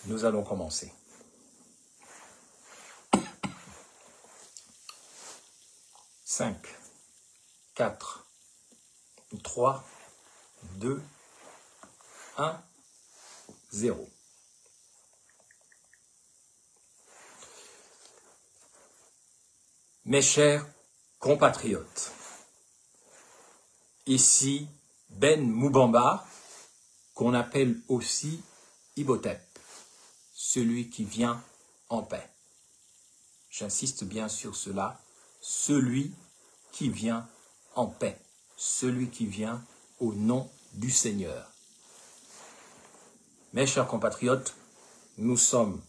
Nous allons commencer. Cinq, 4, 3, 2, 1, 0. Mes chers compatriotes, ici Ben Moubamba, qu'on appelle aussi Ibotep, celui qui vient en paix. J'insiste bien sur cela, celui qui vient en paix, celui qui vient au nom du Seigneur. Mes chers compatriotes, nous sommes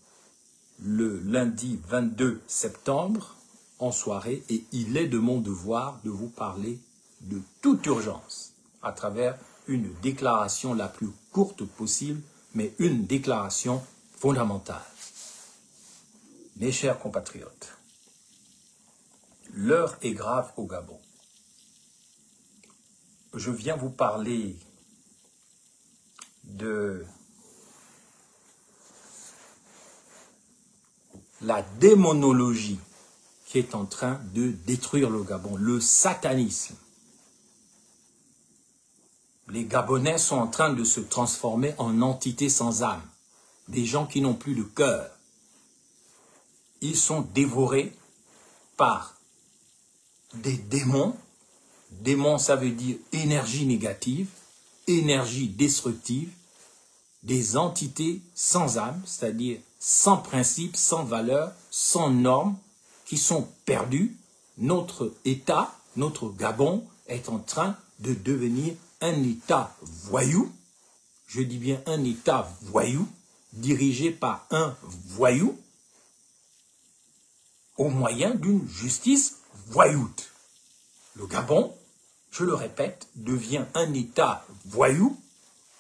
le lundi 22 septembre en soirée et il est de mon devoir de vous parler de toute urgence à travers une déclaration la plus courte possible, mais une déclaration fondamentale. Mes chers compatriotes, l'heure est grave au Gabon. Je viens vous parler de la démonologie qui est en train de détruire le Gabon, le satanisme. Les Gabonais sont en train de se transformer en entités sans âme, des gens qui n'ont plus de cœur. Ils sont dévorés par des démons. Démons, ça veut dire énergie négative, énergie destructive, des entités sans âme, c'est-à-dire sans principe, sans valeur, sans normes, qui sont perdues. Notre État, notre Gabon, est en train de devenir un État voyou, je dis bien un État voyou, dirigé par un voyou, au moyen d'une justice voyoute. Le Gabon, je le répète, devient un État voyou,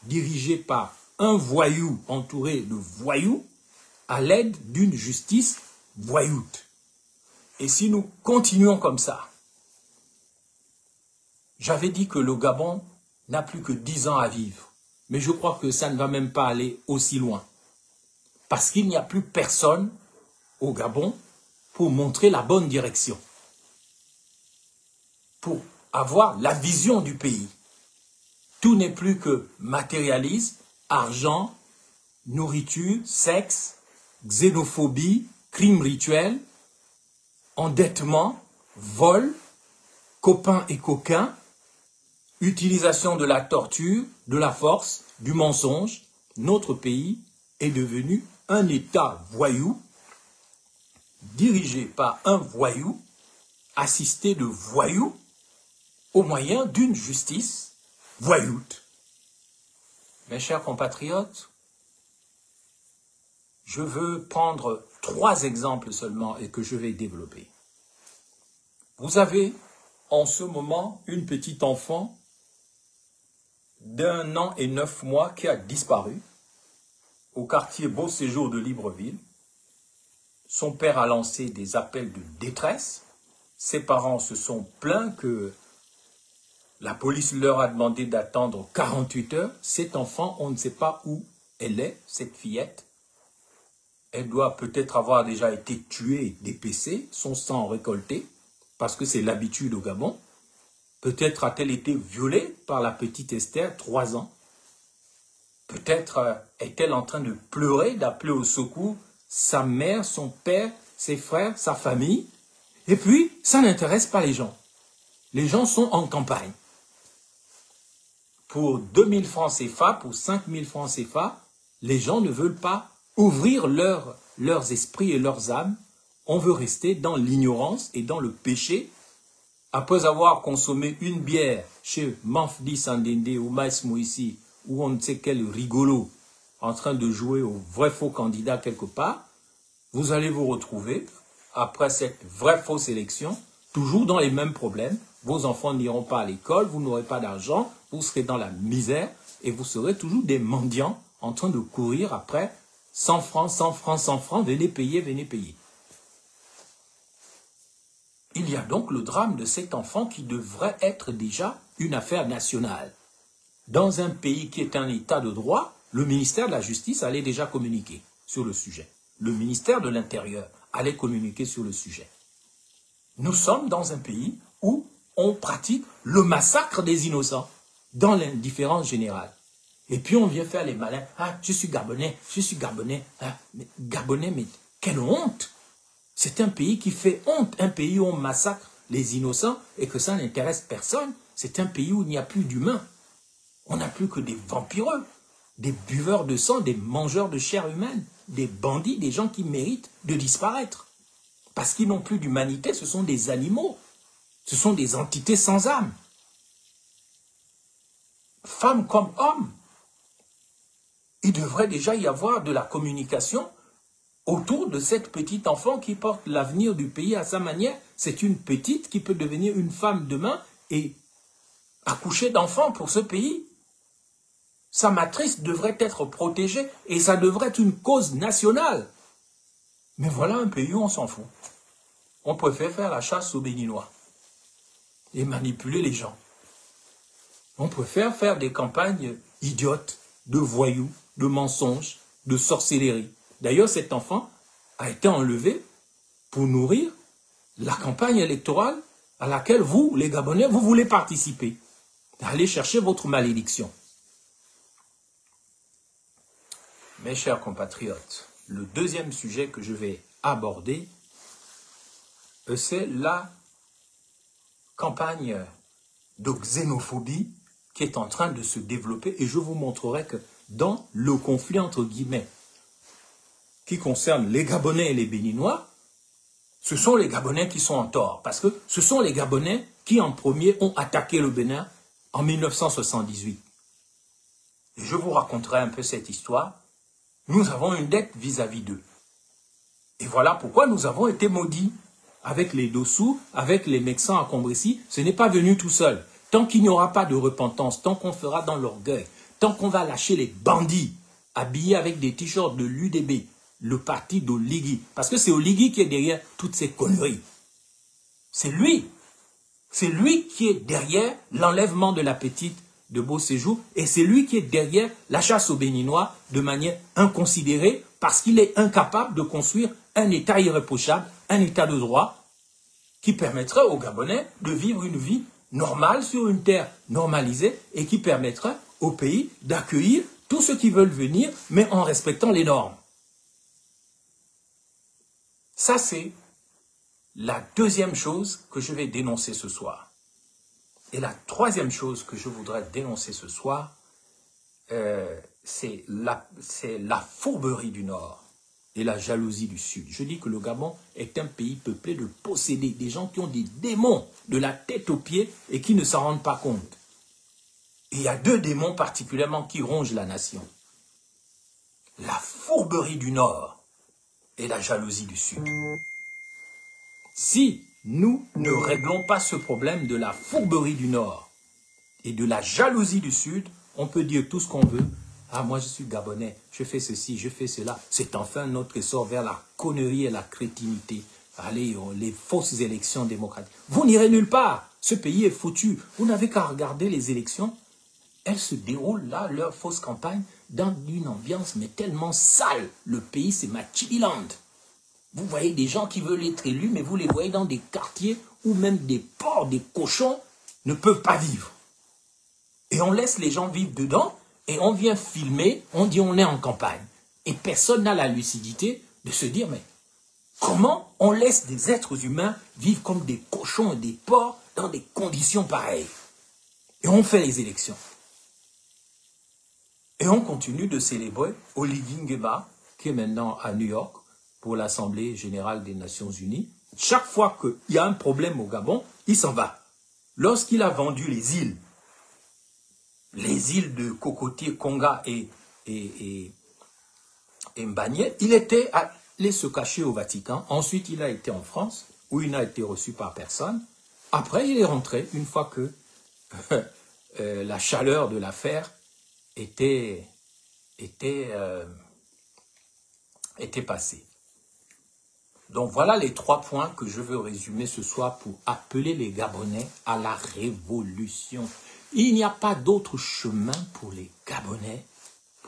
dirigé par un voyou entouré de voyous, à l'aide d'une justice voyoute. Et si nous continuons comme ça, j'avais dit que le Gabon n'a plus que 10 ans à vivre, mais je crois que ça ne va même pas aller aussi loin. Parce qu'il n'y a plus personne au Gabon pour montrer la bonne direction, pour avoir la vision du pays. Tout n'est plus que matérialisme, argent, nourriture, sexe, xénophobie, crime rituel, endettement, vol, copains et coquins, utilisation de la torture, de la force, du mensonge. Notre pays est devenu un État voyou, dirigé par un voyou, assisté de voyous, au moyen d'une justice voyoute. Mes chers compatriotes, je veux prendre 3 exemples seulement et que je vais développer. Vous avez en ce moment une petite enfant d'1 an et 9 mois qui a disparu au quartier Beau Séjour de Libreville. Son père a lancé des appels de détresse. Ses parents se sont plaints que la police leur a demandé d'attendre 48 heures. Cet enfant, on ne sait pas où elle est, cette fillette. Elle doit peut-être avoir déjà été tuée, dépecée, son sang récolté, parce que c'est l'habitude au Gabon. Peut-être a-t-elle été violée par la petite Esther, 3 ans. Peut-être est-elle en train de pleurer, d'appeler au secours sa mère, son père, ses frères, sa famille. Et puis, ça n'intéresse pas les gens. Les gens sont en campagne. Pour 2000 francs CFA, pour 5000 francs CFA, les gens ne veulent pas ouvrir leurs esprits et leurs âmes. On veut rester dans l'ignorance et dans le péché. Après avoir consommé une bière chez Manfdi Sandende ou Maïs Moïsi, ou on ne sait quel rigolo en train de jouer au vrai faux candidat quelque part, vous allez vous retrouver, après cette vraie fausse élection, toujours dans les mêmes problèmes. Vos enfants n'iront pas à l'école, vous n'aurez pas d'argent, vous serez dans la misère et vous serez toujours des mendiants en train de courir après 100 francs, 100 francs, 100 francs, venez payer, venez payer. Il y a donc le drame de cet enfant qui devrait être déjà une affaire nationale. Dans un pays qui est un état de droit, le ministère de la Justice allait déjà communiquer. sur le sujet. Le ministère de l'Intérieur allait communiquer sur le sujet. Nous sommes dans un pays où on pratique le massacre des innocents dans l'indifférence générale. Et puis on vient faire les malins. Ah, je suis Gabonais, je suis Gabonais. Ah, mais Gabonais, mais quelle honte! C'est un pays qui fait honte, un pays où on massacre les innocents et que ça n'intéresse personne. C'est un pays où il n'y a plus d'humains. On n'a plus que des vampireux, des buveurs de sang, des mangeurs de chair humaine, des bandits, des gens qui méritent de disparaître. Parce qu'ils n'ont plus d'humanité, ce sont des animaux. Ce sont des entités sans âme. Femmes comme hommes. Il devrait déjà y avoir de la communication autour de cette petite enfant qui porte l'avenir du pays à sa manière. C'est une petite qui peut devenir une femme demain et accoucher d'enfants pour ce pays. Sa matrice devrait être protégée et ça devrait être une cause nationale. Mais voilà un pays où on s'en fout. On préfère faire la chasse aux Béninois et manipuler les gens. On préfère faire des campagnes idiotes, de voyous, de mensonges, de sorcellerie. D'ailleurs, cet enfant a été enlevé pour nourrir la campagne électorale à laquelle vous, les Gabonais, vous voulez participer. Allez chercher votre malédiction. Mes chers compatriotes, le deuxième sujet que je vais aborder, c'est la campagne de xénophobie qui est en train de se développer et je vous montrerai que dans le conflit entre guillemets qui concerne les Gabonais et les Béninois, ce sont les Gabonais qui sont en tort parce que ce sont les Gabonais qui en premier ont attaqué le Bénin en 1978. Et je vous raconterai un peu cette histoire. Nous avons une dette vis-à-vis d'eux. Et voilà pourquoi nous avons été maudits. Avec les Dossous, avec les Mexans à Combrécy, ce n'est pas venu tout seul. Tant qu'il n'y aura pas de repentance, tant qu'on fera dans l'orgueil, tant qu'on va lâcher les bandits habillés avec des t-shirts de l'UDB, le parti d'Oligui, parce que c'est Oligui qui est derrière toutes ces conneries. C'est lui qui est derrière l'enlèvement de la petite de Beau Séjour et c'est lui qui est derrière la chasse aux Béninois de manière inconsidérée parce qu'il est incapable de construire un État irréprochable, un État de droit qui permettrait aux Gabonais de vivre une vie normale sur une terre normalisée et qui permettrait au pays d'accueillir tous ceux qui veulent venir, mais en respectant les normes. Ça, c'est la deuxième chose que je vais dénoncer ce soir. Et la troisième chose que je voudrais dénoncer ce soir, c'est la fourberie du Nord et la jalousie du Sud. Je dis que le Gabon est un pays peuplé de possédés, des gens qui ont des démons de la tête aux pieds et qui ne s'en rendent pas compte. Et il y a deux démons particulièrement qui rongent la nation. La fourberie du Nord et la jalousie du Sud. Si nous ne réglons pas ce problème de la fourberie du Nord et de la jalousie du Sud, on peut dire tout ce qu'on veut. Ah, moi je suis Gabonais, je fais ceci, je fais cela. C'est enfin notre essor vers la connerie et la crétinité. Allez, les fausses élections démocratiques. Vous n'irez nulle part. Ce pays est foutu. Vous n'avez qu'à regarder les élections. Elles se déroulent là, leur fausse campagne, dans une ambiance mais tellement sale. Le pays, c'est Machibiland. Vous voyez des gens qui veulent être élus, mais vous les voyez dans des quartiers où même des porcs, des cochons ne peuvent pas vivre. Et on laisse les gens vivre dedans, et on vient filmer, on dit on est en campagne. Et personne n'a la lucidité de se dire, mais comment on laisse des êtres humains vivre comme des cochons et des porcs dans des conditions pareilles? Et on fait les élections. Et on continue de célébrer Oligui Nguema, qui est maintenant à New York, pour l'Assemblée générale des Nations Unies. Chaque fois qu'il y a un problème au Gabon, il s'en va. Lorsqu'il a vendu les îles de Cocotier, Konga et Mbagné, il était allé se cacher au Vatican. Ensuite, il a été en France, où il n'a été reçu par personne. Après, il est rentré, une fois que la chaleur de l'affaire était passée. Donc voilà les 3 points que je veux résumer ce soir pour appeler les Gabonais à la révolution. Il n'y a pas d'autre chemin pour les Gabonais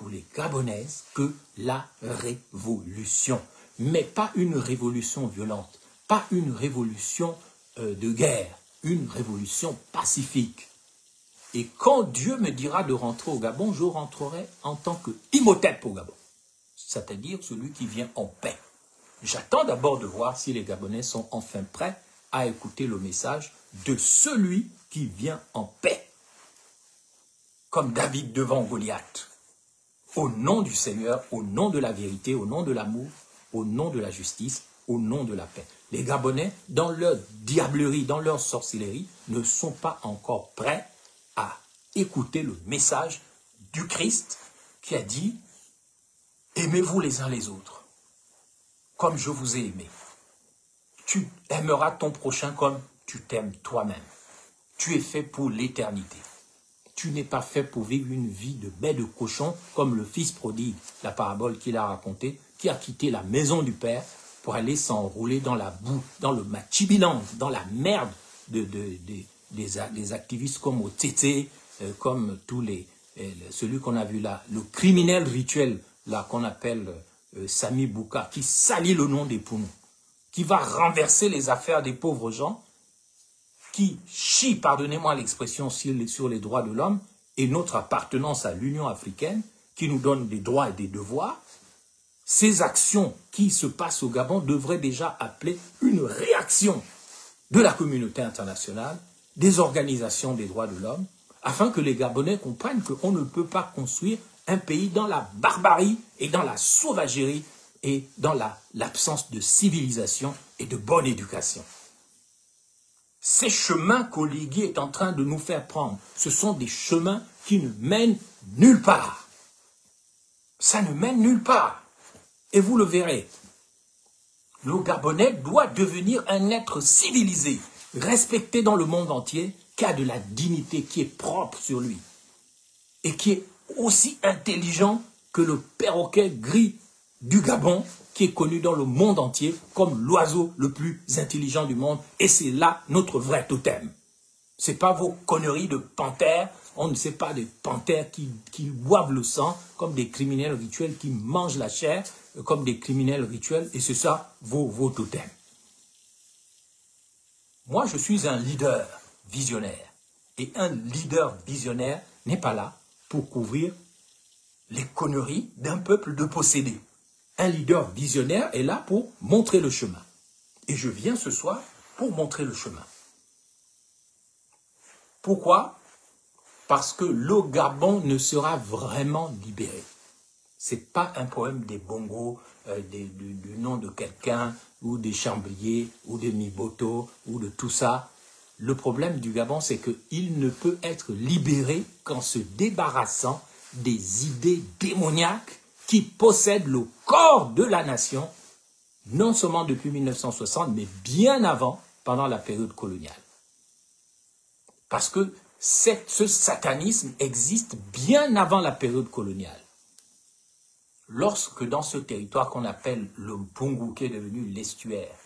pour les Gabonaises que la révolution. Mais pas une révolution violente, pas une révolution de guerre, une révolution pacifique. Et quand Dieu me dira de rentrer au Gabon, je rentrerai en tant que Imhotep au Gabon, c'est-à-dire celui qui vient en paix. J'attends d'abord de voir si les Gabonais sont enfin prêts à écouter le message de celui qui vient en paix, comme David devant Goliath. Au nom du Seigneur, au nom de la vérité, au nom de l'amour, au nom de la justice, au nom de la paix. Les Gabonais, dans leur diablerie, dans leur sorcellerie, ne sont pas encore prêts à écouter le message du Christ qui a dit « Aimez-vous les uns les autres, comme je vous ai aimé. Tu aimeras ton prochain comme tu t'aimes toi-même. Tu es fait pour l'éternité. Tu n'es pas fait pour vivre une vie de baie de cochon comme le fils prodigue, la parabole qu'il a racontée, qui a quitté la maison du père pour aller s'enrouler dans la boue, dans le machibilan, dans la merde des activistes comme Otete, comme tous celui qu'on a vu là, le criminel rituel là qu'on appelle Sami Bouka, qui salit le nom des Poumous, qui va renverser les affaires des pauvres gens, qui chie, pardonnez-moi l'expression, sur les droits de l'homme et notre appartenance à l'Union africaine, qui nous donne des droits et des devoirs. Ces actions qui se passent au Gabon devraient déjà appeler une réaction de la communauté internationale, des organisations des droits de l'homme, afin que les Gabonais comprennent qu'on ne peut pas construire un pays dans la barbarie et dans la sauvagerie et dans l'absence de civilisation et de bonne éducation. Ces chemins qu'Oligui est en train de nous faire prendre, ce sont des chemins qui ne mènent nulle part. Ça ne mène nulle part. Et vous le verrez. Le Gabonais doit devenir un être civilisé, respecté dans le monde entier, qui a de la dignité, qui est propre sur lui. Et qui est aussi intelligent que le perroquet gris du Gabon, qui est connu dans le monde entier comme l'oiseau le plus intelligent du monde. Et c'est là notre vrai totem. Ce n'est pas vos conneries de panthères. On ne sait pas des panthères qui boivent le sang comme des criminels rituels, qui mangent la chair comme des criminels rituels. Et c'est ça vos totems. Moi, je suis un leader visionnaire. Et un leader visionnaire n'est pas là pour couvrir les conneries d'un peuple de possédés. Un leader visionnaire est là pour montrer le chemin. Et je viens ce soir pour montrer le chemin. Pourquoi? Parce que le Gabon ne sera vraiment libéré. Ce n'est pas un problème des bongos, du nom de quelqu'un, ou des chambriers, ou des miboto, ou de tout ça. Le problème du Gabon, c'est qu'il ne peut être libéré qu'en se débarrassant des idées démoniaques qui possèdent le corps de la nation, non seulement depuis 1960, mais bien avant, pendant la période coloniale. Parce que ce satanisme existe bien avant la période coloniale. Lorsque dans ce territoire qu'on appelle le Mbungu, qui est devenu l'estuaire,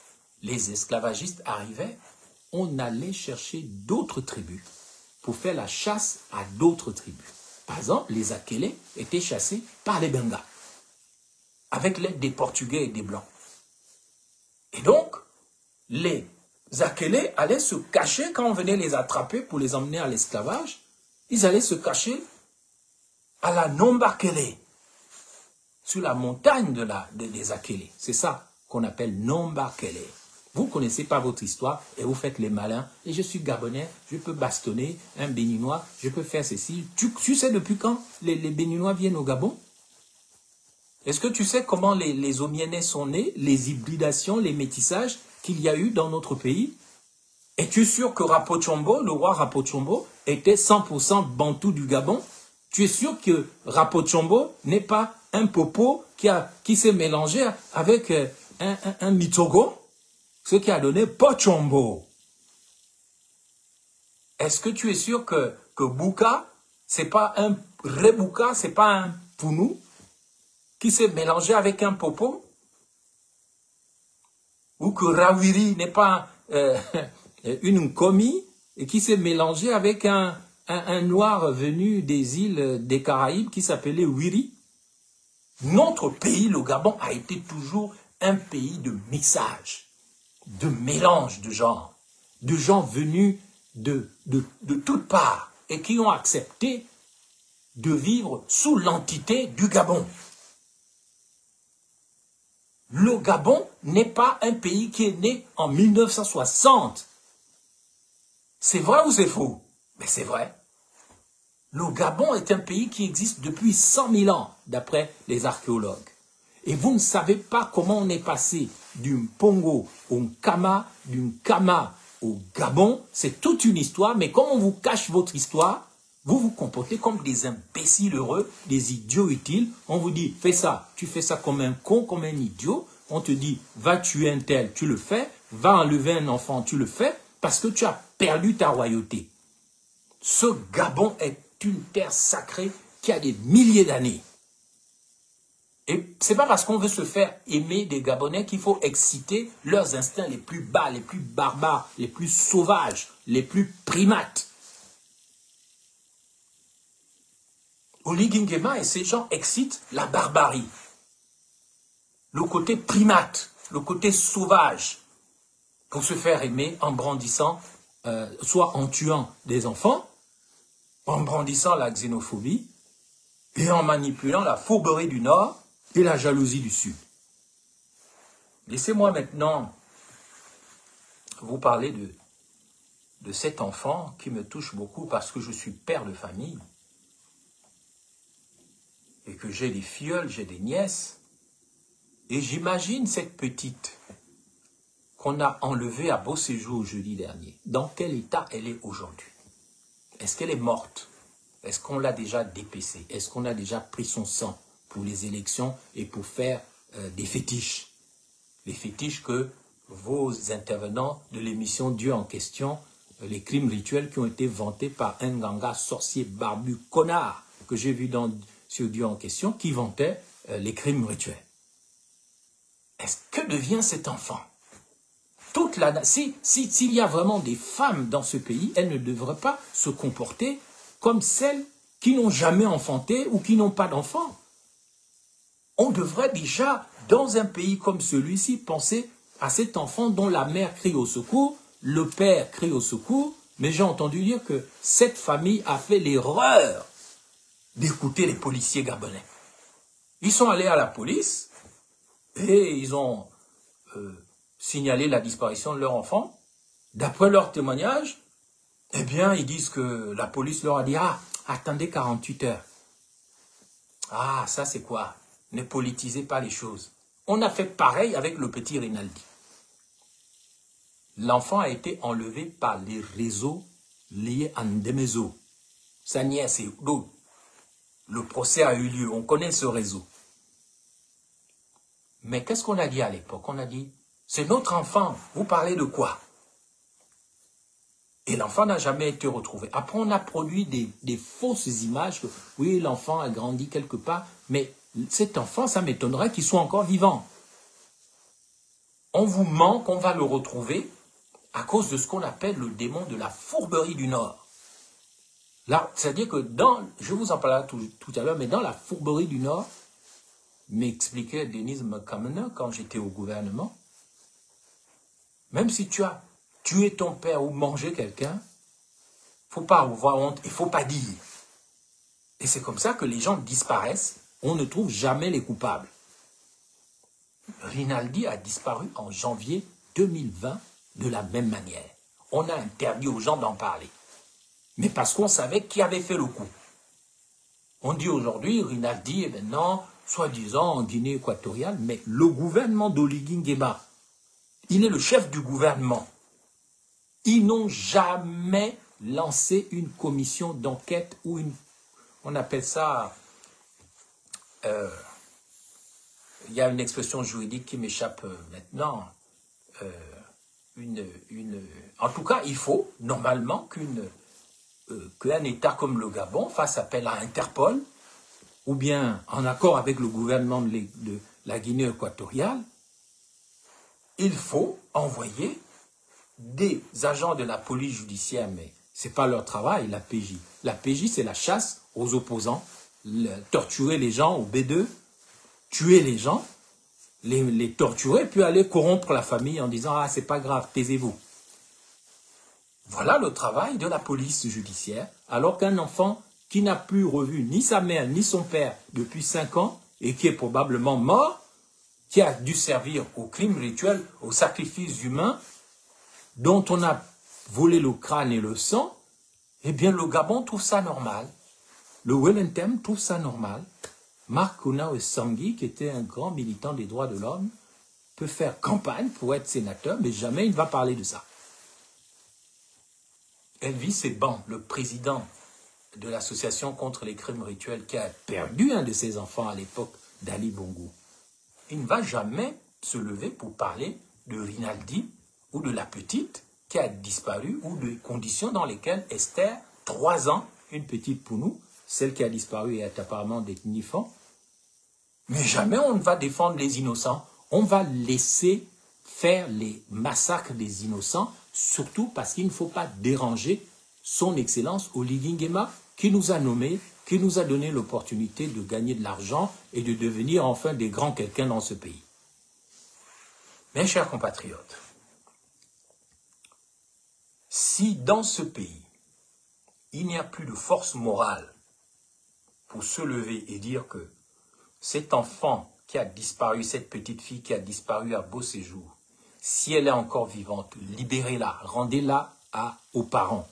les esclavagistes arrivaient, on allait chercher d'autres tribus pour faire la chasse à d'autres tribus. Par exemple, les Akélés étaient chassés par les Bengas, avec l'aide des Portugais et des Blancs. Et donc, les Akélés allaient se cacher quand on venait les attraper pour les emmener à l'esclavage. Ils allaient se cacher à la Nombakélé, sur la montagne des Akélés. C'est ça qu'on appelle Nombakélé. Vous ne connaissez pas votre histoire et vous faites les malins. Et je suis Gabonais, je peux bastonner un Béninois, je peux faire ceci. Tu sais depuis quand les Béninois viennent au Gabon? Est-ce que tu sais comment les Omienais sont nés, les hybridations, les métissages qu'il y a eu dans notre pays? Es-tu sûr que Rapochombo, le roi Rapochombo, était 100% bantou du Gabon? Tu es sûr que Rapochombo n'est pas un popo qui s'est mélangé avec un Mitogo? Ce qui a donné Pochombo. Est-ce que tu es sûr que Bouka, c'est pas un Rebouka, c'est pas un Pounou qui s'est mélangé avec un Popo? Ou que Rawiri n'est pas une Nkomi et qui s'est mélangé avec un noir venu des îles des Caraïbes qui s'appelait Wiri? Notre pays, le Gabon, a été toujours un pays de mixage, de mélange de gens venus de toutes parts et qui ont accepté de vivre sous l'entité du Gabon. Le Gabon n'est pas un pays qui est né en 1960. C'est vrai ou c'est faux? Mais c'est vrai. Le Gabon est un pays qui existe depuis 100 000 ans, d'après les archéologues. Et vous ne savez pas comment on est passé du Pongo au Nkama, du Nkama au Gabon. C'est toute une histoire, mais comme on vous cache votre histoire, vous vous comportez comme des imbéciles heureux, des idiots utiles. On vous dit, fais ça, tu fais ça comme un con, comme un idiot. On te dit, va tuer un tel, tu le fais. Va enlever un enfant, tu le fais, parce que tu as perdu ta royauté. Ce Gabon est une terre sacrée qui a des milliers d'années. Et c'est pas parce qu'on veut se faire aimer des Gabonais qu'il faut exciter leurs instincts les plus bas, les plus barbares, les plus sauvages, les plus primates. Oligui Nguema et ces gens excitent la barbarie, le côté primate, le côté sauvage, pour se faire aimer en brandissant, soit en tuant des enfants, en brandissant la xénophobie et en manipulant la fourberie du Nord et la jalousie du Sud. Laissez-moi maintenant vous parler de cet enfant qui me touche beaucoup parce que je suis père de famille et que j'ai des filleuls, j'ai des nièces. Et j'imagine cette petite qu'on a enlevée à Beau Séjour jeudi dernier. Dans quel état elle est aujourd'hui? Est-ce qu'elle est morte? Est-ce qu'on l'a déjà dépecée? Est-ce qu'on a déjà pris son sang pour les élections et pour faire des fétiches? Les fétiches que vos intervenants de l'émission Dieu en question, les crimes rituels qui ont été vantés par un ganga sorcier barbu connard que j'ai vu sur Dieu en question, qui vantait les crimes rituels. Que devient cet enfant? S'il y a vraiment des femmes dans ce pays, elles ne devraient pas se comporter comme celles qui n'ont jamais enfanté ou qui n'ont pas d'enfants. On devrait déjà, dans un pays comme celui-ci, penser à cet enfant dont la mère crie au secours, le père crie au secours, mais j'ai entendu dire que cette famille a fait l'erreur d'écouter les policiers gabonais. Ils sont allés à la police et ils ont signalé la disparition de leur enfant. D'après leur témoignage, eh bien, ils disent que la police leur a dit « Ah, attendez 48 heures. » Ah, ça c'est quoi? Ne politisez pas les choses. On a fait pareil avec le petit Rinaldi. L'enfant a été enlevé par les réseaux liés à Ndemezo. Sa nièce et d'autres. Le procès a eu lieu. On connaît ce réseau. Mais qu'est-ce qu'on a dit à l'époque? On a dit, c'est notre enfant. Vous parlez de quoi? Et l'enfant n'a jamais été retrouvé. Après, on a produit des fausses images que, oui, l'enfant a grandi quelque part, mais cet enfant, ça m'étonnerait qu'il soit encore vivant. On vous ment qu'on va le retrouver à cause de ce qu'on appelle le démon de la fourberie du Nord. Là, c'est-à-dire que je vous en parlerai tout à l'heure, mais dans la fourberie du Nord, m'expliquait Denise McCamener quand j'étais au gouvernement, même si tu as tué ton père ou mangé quelqu'un, il ne faut pas avoir honte, il ne faut pas dire. Et c'est comme ça que les gens disparaissent, on ne trouve jamais les coupables. Rinaldi a disparu en janvier 2020 de la même manière. On a interdit aux gens d'en parler. Mais parce qu'on savait qui avait fait le coup. On dit aujourd'hui, Rinaldi est maintenant, soi-disant, en Guinée équatoriale, mais le gouvernement d'Oligui Nguema, il est le chef du gouvernement. Ils n'ont jamais lancé une commission d'enquête ou on appelle ça, il y a une expression juridique qui m'échappe maintenant, en tout cas, il faut normalement qu'un État comme le Gabon fasse appel à Interpol, ou bien en accord avec le gouvernement de la Guinée équatoriale, il faut envoyer des agents de la police judiciaire, mais ce n'est pas leur travail, la PJ. La PJ, c'est la chasse aux opposants, torturer les gens au B2, tuer les gens, les torturer, puis aller corrompre la famille en disant « Ah, c'est pas grave, taisez-vous ». Voilà le travail de la police judiciaire, alors qu'un enfant qui n'a plus revu ni sa mère ni son père depuis 5 ans et qui est probablement mort, qui a dû servir au crime rituel, au sacrifice humain, dont on a volé le crâne et le sang, eh bien le Gabon trouve ça normal. Le Wellington trouve ça normal. Marc Kounao Sangui, qui était un grand militant des droits de l'homme, peut faire campagne pour être sénateur, mais jamais il ne va parler de ça. Elvis Seban, le président de l'association contre les crimes rituels, qui a perdu un de ses enfants à l'époque d'Ali Bongo, il ne va jamais se lever pour parler de Rinaldi ou de la petite qui a disparu ou des conditions dans lesquelles Esther, 3 ans, une petite pounou, celle qui a disparu et est apparemment détenue fond. Mais jamais on ne va défendre les innocents. On va laisser faire les massacres des innocents, surtout parce qu'il ne faut pas déranger son Excellence Oligui Nguema, qui nous a nommés, qui nous a donné l'opportunité de gagner de l'argent et de devenir enfin des grands quelqu'un dans ce pays. Mes chers compatriotes, si dans ce pays, il n'y a plus de force morale pour se lever et dire que cet enfant qui a disparu, cette petite fille qui a disparu à Beau Séjour, si elle est encore vivante, libérez-la, rendez-la aux parents.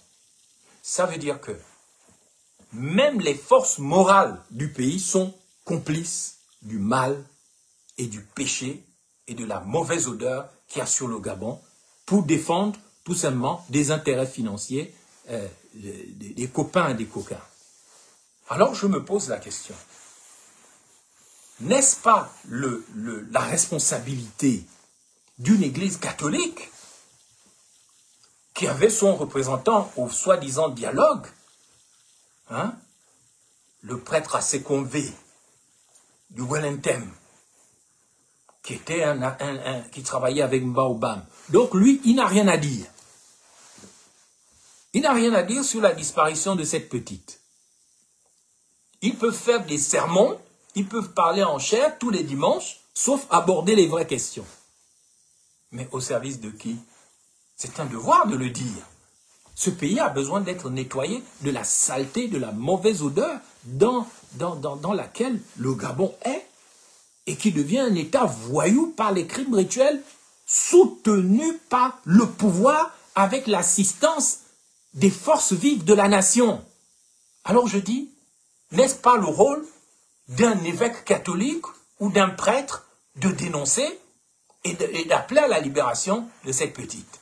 Ça veut dire que même les forces morales du pays sont complices du mal et du péché et de la mauvaise odeur qu'il y a sur le Gabon pour défendre tout simplement des intérêts financiers des copains et des coquins. Alors je me pose la question, n'est-ce pas la responsabilité d'une église catholique qui avait son représentant au soi-disant dialogue, hein, le prêtre Asekonvé du Wellington, qui était qui travaillait avec Mbaobam. Donc lui, il n'a rien à dire. Il n'a rien à dire sur la disparition de cette petite. Ils peuvent faire des sermons, ils peuvent parler en chair tous les dimanches, sauf aborder les vraies questions. Mais au service de qui? C'est un devoir de le dire. Ce pays a besoin d'être nettoyé de la saleté, de la mauvaise odeur dans laquelle le Gabon est et qui devient un État voyou par les crimes rituels soutenu par le pouvoir avec l'assistance des forces vives de la nation. Alors je dis, n'est-ce pas le rôle d'un évêque catholique ou d'un prêtre de dénoncer et d'appeler à la libération de cette petite?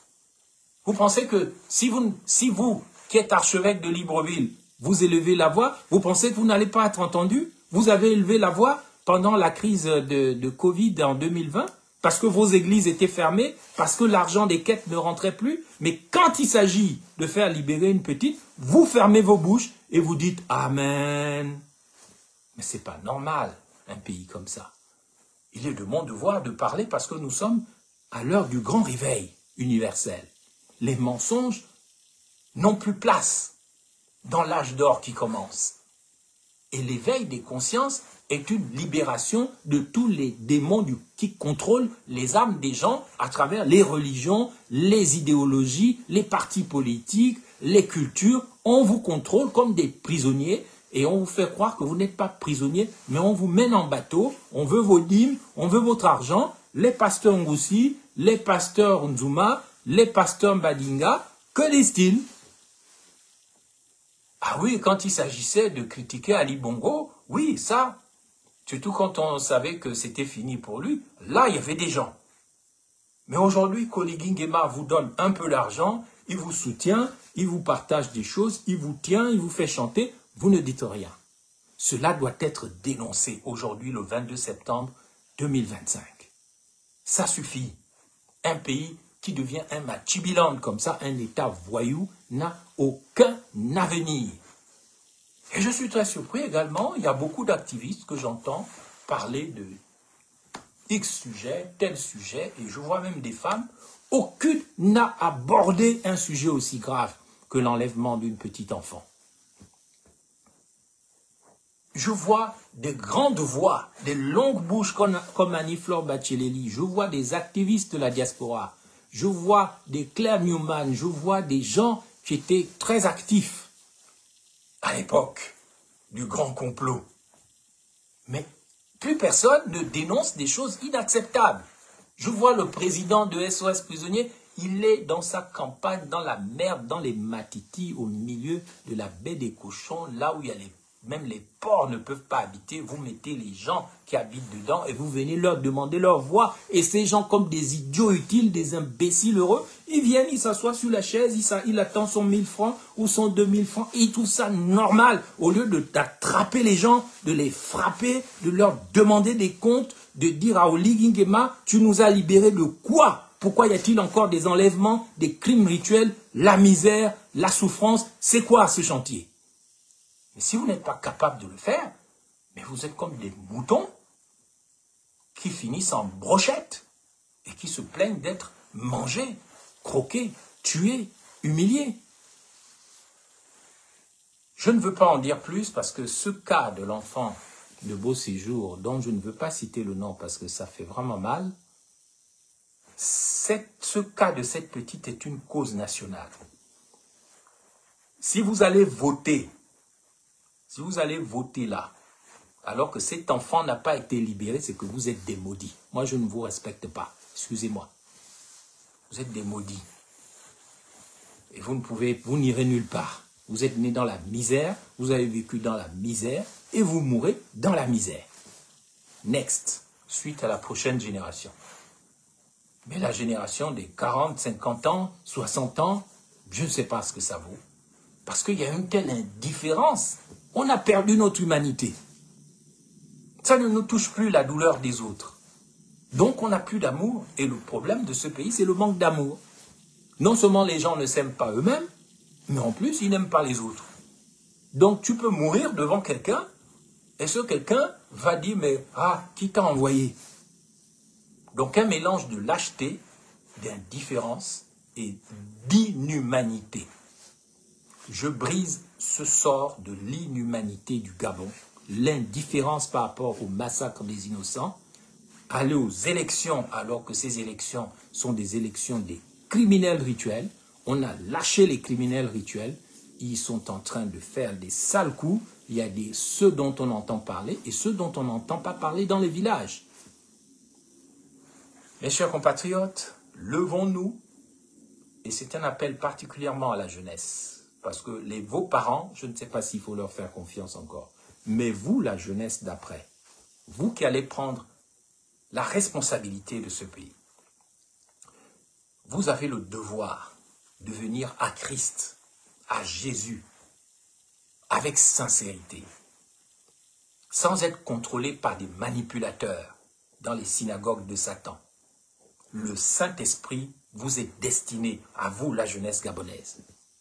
Vous pensez que si vous, qui êtes archevêque de Libreville, vous élevez la voix, vous pensez que vous n'allez pas être entendu? Vous avez élevé la voix pendant la crise de Covid en 2020, parce que vos églises étaient fermées, parce que l'argent des quêtes ne rentrait plus. Mais quand il s'agit de faire libérer une petite, vous fermez vos bouches et vous dites « Amen ». Mais ce n'est pas normal, un pays comme ça. Il est de mon devoir de parler parce que nous sommes à l'heure du grand réveil universel. Les mensonges n'ont plus place dans l'âge d'or qui commence. Et l'éveil des consciences est une libération de tous les démons qui contrôlent les âmes des gens à travers les religions, les idéologies, les partis politiques, les cultures. On vous contrôle comme des prisonniers et on vous fait croire que vous n'êtes pas prisonniers, mais on vous mène en bateau, on veut vos dîmes, on veut votre argent. Les pasteurs Ngoussi, les pasteurs Nzuma, les pasteurs Mbadinga, que disent-ils? Ah oui, quand il s'agissait de critiquer Ali Bongo, oui, ça, surtout quand on savait que c'était fini pour lui, là, il y avait des gens. Mais aujourd'hui, Oligui Nguema vous donne un peu d'argent, il vous soutient, il vous partage des choses, il vous tient, il vous fait chanter, vous ne dites rien. Cela doit être dénoncé aujourd'hui, le 22 septembre 2025. Ça suffit. Un pays qui devient un Machibiland comme ça, un État voyou, n'a aucun avenir. Et je suis très surpris également, il y a beaucoup d'activistes que j'entends parler de X sujet, tel sujet, et je vois même des femmes, aucune n'a abordé un sujet aussi grave que l'enlèvement d'une petite enfant. Je vois des grandes voix, des longues bouches comme Annie-Fleur Bacheleli. Je vois des activistes de la diaspora. Je vois des Claire Newman. Je vois des gens qui étaient très actifs à l'époque du grand complot. Mais plus personne ne dénonce des choses inacceptables. Je vois le président de SOS Prisonniers, il est dans sa campagne, dans la merde, dans les matitis, au milieu de la baie des cochons, là où il y a même les porcs ne peuvent pas habiter. Vous mettez les gens qui habitent dedans et vous venez leur demander leur voix. Et ces gens, comme des idiots utiles, des imbéciles heureux, ils viennent, ils s'assoient sur la chaise, il attend son 1000 francs ou son 2000 francs. Et ils trouvent ça normal. Au lieu d'attraper les gens, de les frapper, de leur demander des comptes, de dire à Oligui Nguema, tu nous as libérés de quoi? Pourquoi y a-t-il encore des enlèvements, des crimes rituels, la misère, la souffrance? C'est quoi ce chantier? Mais si vous n'êtes pas capable de le faire, mais vous êtes comme des moutons qui finissent en brochette et qui se plaignent d'être mangés, croqués, tués, humiliés. Je ne veux pas en dire plus parce que ce cas de l'enfant de Beau Séjour, dont je ne veux pas citer le nom parce que ça fait vraiment mal, ce cas de cette petite est une cause nationale. Si vous allez voter là, alors que cet enfant n'a pas été libéré, c'est que vous êtes des maudits. Moi, je ne vous respecte pas. Excusez-moi. Vous êtes des maudits. Et vous n'irez nulle part. Vous êtes nés dans la misère, vous avez vécu dans la misère, et vous mourrez dans la misère. Next, suite à la prochaine génération. Mais la génération des 40, 50 ans, 60 ans, je ne sais pas ce que ça vaut. Parce qu'il y a une telle indifférence. On a perdu notre humanité. Ça ne nous touche plus la douleur des autres. Donc on n'a plus d'amour. Et le problème de ce pays, c'est le manque d'amour. Non seulement les gens ne s'aiment pas eux-mêmes, mais en plus, ils n'aiment pas les autres. Donc tu peux mourir devant quelqu'un, et ce quelqu'un va dire, mais qui t'a envoyé? Donc un mélange de lâcheté, d'indifférence et d'inhumanité. Je brise ce sort de l'inhumanité du Gabon, l'indifférence par rapport au massacre des innocents, aller aux élections alors que ces élections sont des élections des criminels rituels. On a lâché les criminels rituels, ils sont en train de faire des sales coups. Il y a ceux dont on entend parler et ceux dont on n'entend pas parler dans les villages. Mes chers compatriotes, levons-nous, et c'est un appel particulièrement à la jeunesse, parce que vos parents, je ne sais pas s'il faut leur faire confiance encore, mais vous, la jeunesse d'après, vous qui allez prendre la responsabilité de ce pays, vous avez le devoir de venir à Christ, à Jésus, avec sincérité, sans être contrôlé par des manipulateurs dans les synagogues de Satan. Le Saint-Esprit vous est destiné, à vous, la jeunesse gabonaise.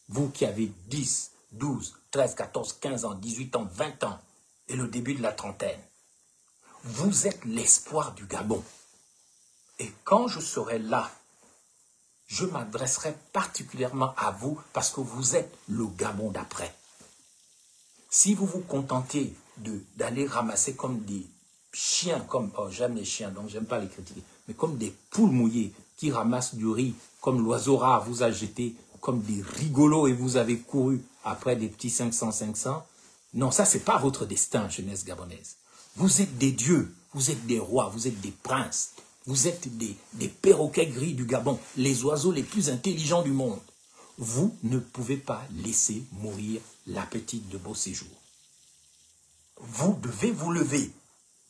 Vous qui avez 10, 12, 13, 14, 15 ans, 18 ans, 20 ans et le début de la trentaine. Vous êtes l'espoir du Gabon. Et quand je serai là, je m'adresserai particulièrement à vous parce que vous êtes le Gabon d'après. Si vous vous contentez d'aller ramasser comme des chiens, j'aime les chiens, donc j'aime pas les critiquer, mais comme des poules mouillées qui ramassent du riz, comme l'oiseau rare vous a jeté, comme des rigolos et vous avez couru après des petits 500. Non, ça c'est pas votre destin, jeunesse gabonaise. Vous êtes des dieux, vous êtes des rois, vous êtes des princes, vous êtes des perroquets gris du Gabon, les oiseaux les plus intelligents du monde. Vous ne pouvez pas laisser mourir la petite de Beau Séjour. Vous devez vous lever.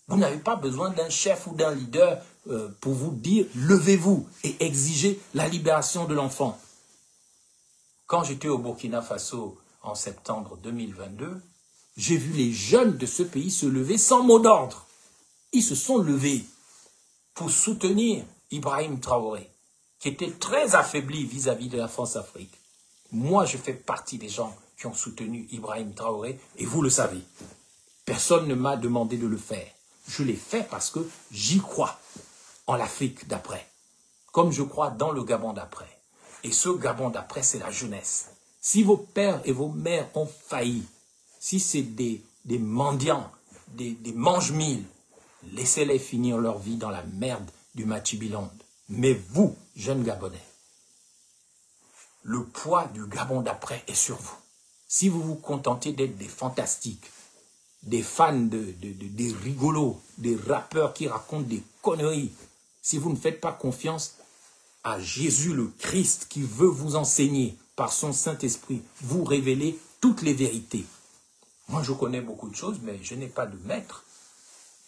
Vous n'avez pas besoin d'un chef ou d'un leader pour vous dire « levez-vous » et exigez la libération de l'enfant. Quand j'étais au Burkina Faso en septembre 2022, j'ai vu les jeunes de ce pays se lever sans mot d'ordre. Ils se sont levés pour soutenir Ibrahim Traoré, qui était très affaibli vis-à-vis de la France-Afrique. Moi, je fais partie des gens qui ont soutenu Ibrahim Traoré, et vous le savez. Personne ne m'a demandé de le faire. Je l'ai fait parce que j'y crois en l'Afrique d'après, comme je crois dans le Gabon d'après. Et ce Gabon d'après, c'est la jeunesse. Si vos pères et vos mères ont failli, si c'est des des mendiants, des mange-mille. Laissez-les finir leur vie dans la merde du Machibilonde. Mais vous, jeunes Gabonais, le poids du Gabon d'après est sur vous. Si vous vous contentez d'être des fantastiques, des fans, des rigolos, des rappeurs qui racontent des conneries, si vous ne faites pas confiance à Jésus le Christ qui veut vous enseigner par son Saint-Esprit, vous révéler toutes les vérités. Moi, je connais beaucoup de choses, mais je n'ai pas de maître.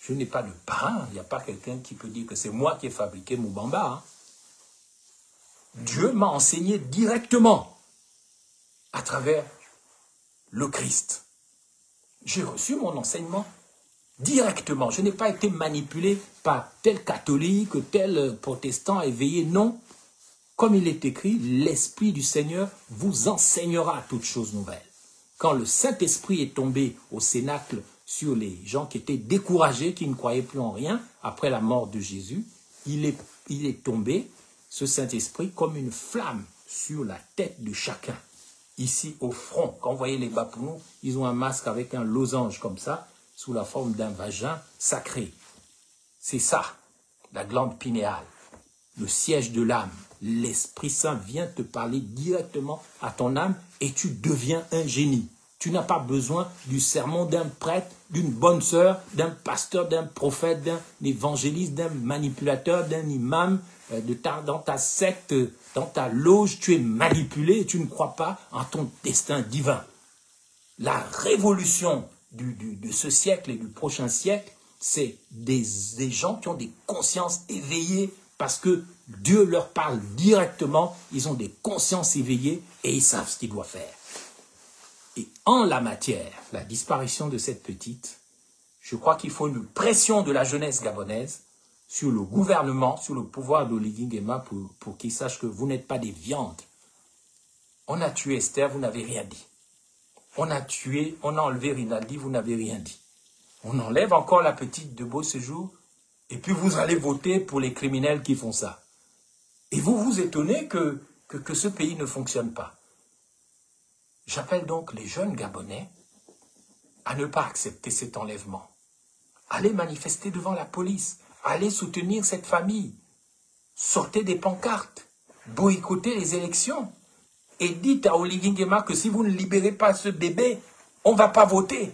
Je n'ai pas de parrain. Il n'y a pas quelqu'un qui peut dire que c'est moi qui ai fabriqué Moubamba. Hein. Dieu m'a enseigné directement à travers le Christ. J'ai reçu mon enseignement directement. Je n'ai pas été manipulé par tel catholique, tel protestant éveillé. Non. Comme il est écrit, l'Esprit du Seigneur vous enseignera toutes choses nouvelles. Quand le Saint-Esprit est tombé au cénacle sur les gens qui étaient découragés, qui ne croyaient plus en rien, après la mort de Jésus, il est tombé, ce Saint-Esprit, comme une flamme sur la tête de chacun. Ici, au front, quand vous voyez les Bapounou, ils ont un masque avec un losange comme ça, sous la forme d'un vagin sacré. C'est ça, la glande pinéale, le siège de l'âme. L'Esprit Saint vient te parler directement à ton âme et tu deviens un génie. Tu n'as pas besoin du sermon d'un prêtre, d'une bonne sœur, d'un pasteur, d'un prophète, d'un évangéliste, d'un manipulateur, d'un imam. Dans ta secte, dans ta loge, tu es manipulé et tu ne crois pas en ton destin divin. La révolution de ce siècle et du prochain siècle, c'est des gens qui ont des consciences éveillées parce que Dieu leur parle directement, ils ont des consciences éveillées et ils savent ce qu'ils doivent faire. Et en la matière, la disparition de cette petite, je crois qu'il faut une pression de la jeunesse gabonaise sur le gouvernement, sur le pouvoir d'Oligui Nguema pour qu'ils sachent que vous n'êtes pas des viandes. On a tué Esther, vous n'avez rien dit. On a enlevé Rinaldi, vous n'avez rien dit. On enlève encore la petite de Beau Séjour, et puis vous allez voter pour les criminels qui font ça. Et vous vous étonnez que ce pays ne fonctionne pas. J'appelle donc les jeunes Gabonais à ne pas accepter cet enlèvement. Allez manifester devant la police, allez soutenir cette famille, sortez des pancartes, boycottez les élections et dites à Oligui Nguema que si vous ne libérez pas ce bébé, on ne va pas voter.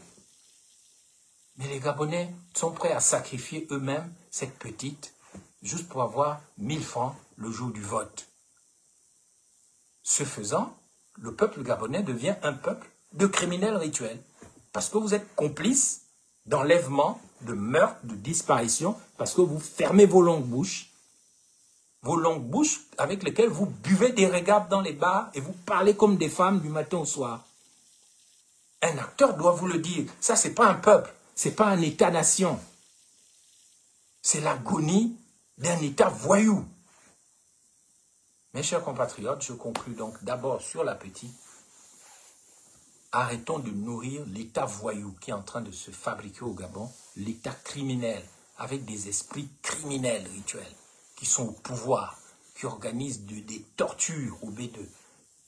Mais les Gabonais sont prêts à sacrifier eux-mêmes cette petite juste pour avoir 1000 francs le jour du vote. Ce faisant, le peuple gabonais devient un peuple de criminels rituels. Parce que vous êtes complices d'enlèvement, de meurtre, de disparition, parce que vous fermez vos longues bouches avec lesquelles vous buvez des régapes dans les bars et vous parlez comme des femmes du matin au soir. Un acteur doit vous le dire. Ça, ce n'est pas un peuple, ce n'est pas un État-nation. C'est l'agonie d'un État voyou. Mes chers compatriotes, je conclus donc d'abord sur la petite. Arrêtons de nourrir l'État voyou qui est en train de se fabriquer au Gabon, l'État criminel, avec des esprits criminels rituels, qui sont au pouvoir, qui organisent des tortures au B2,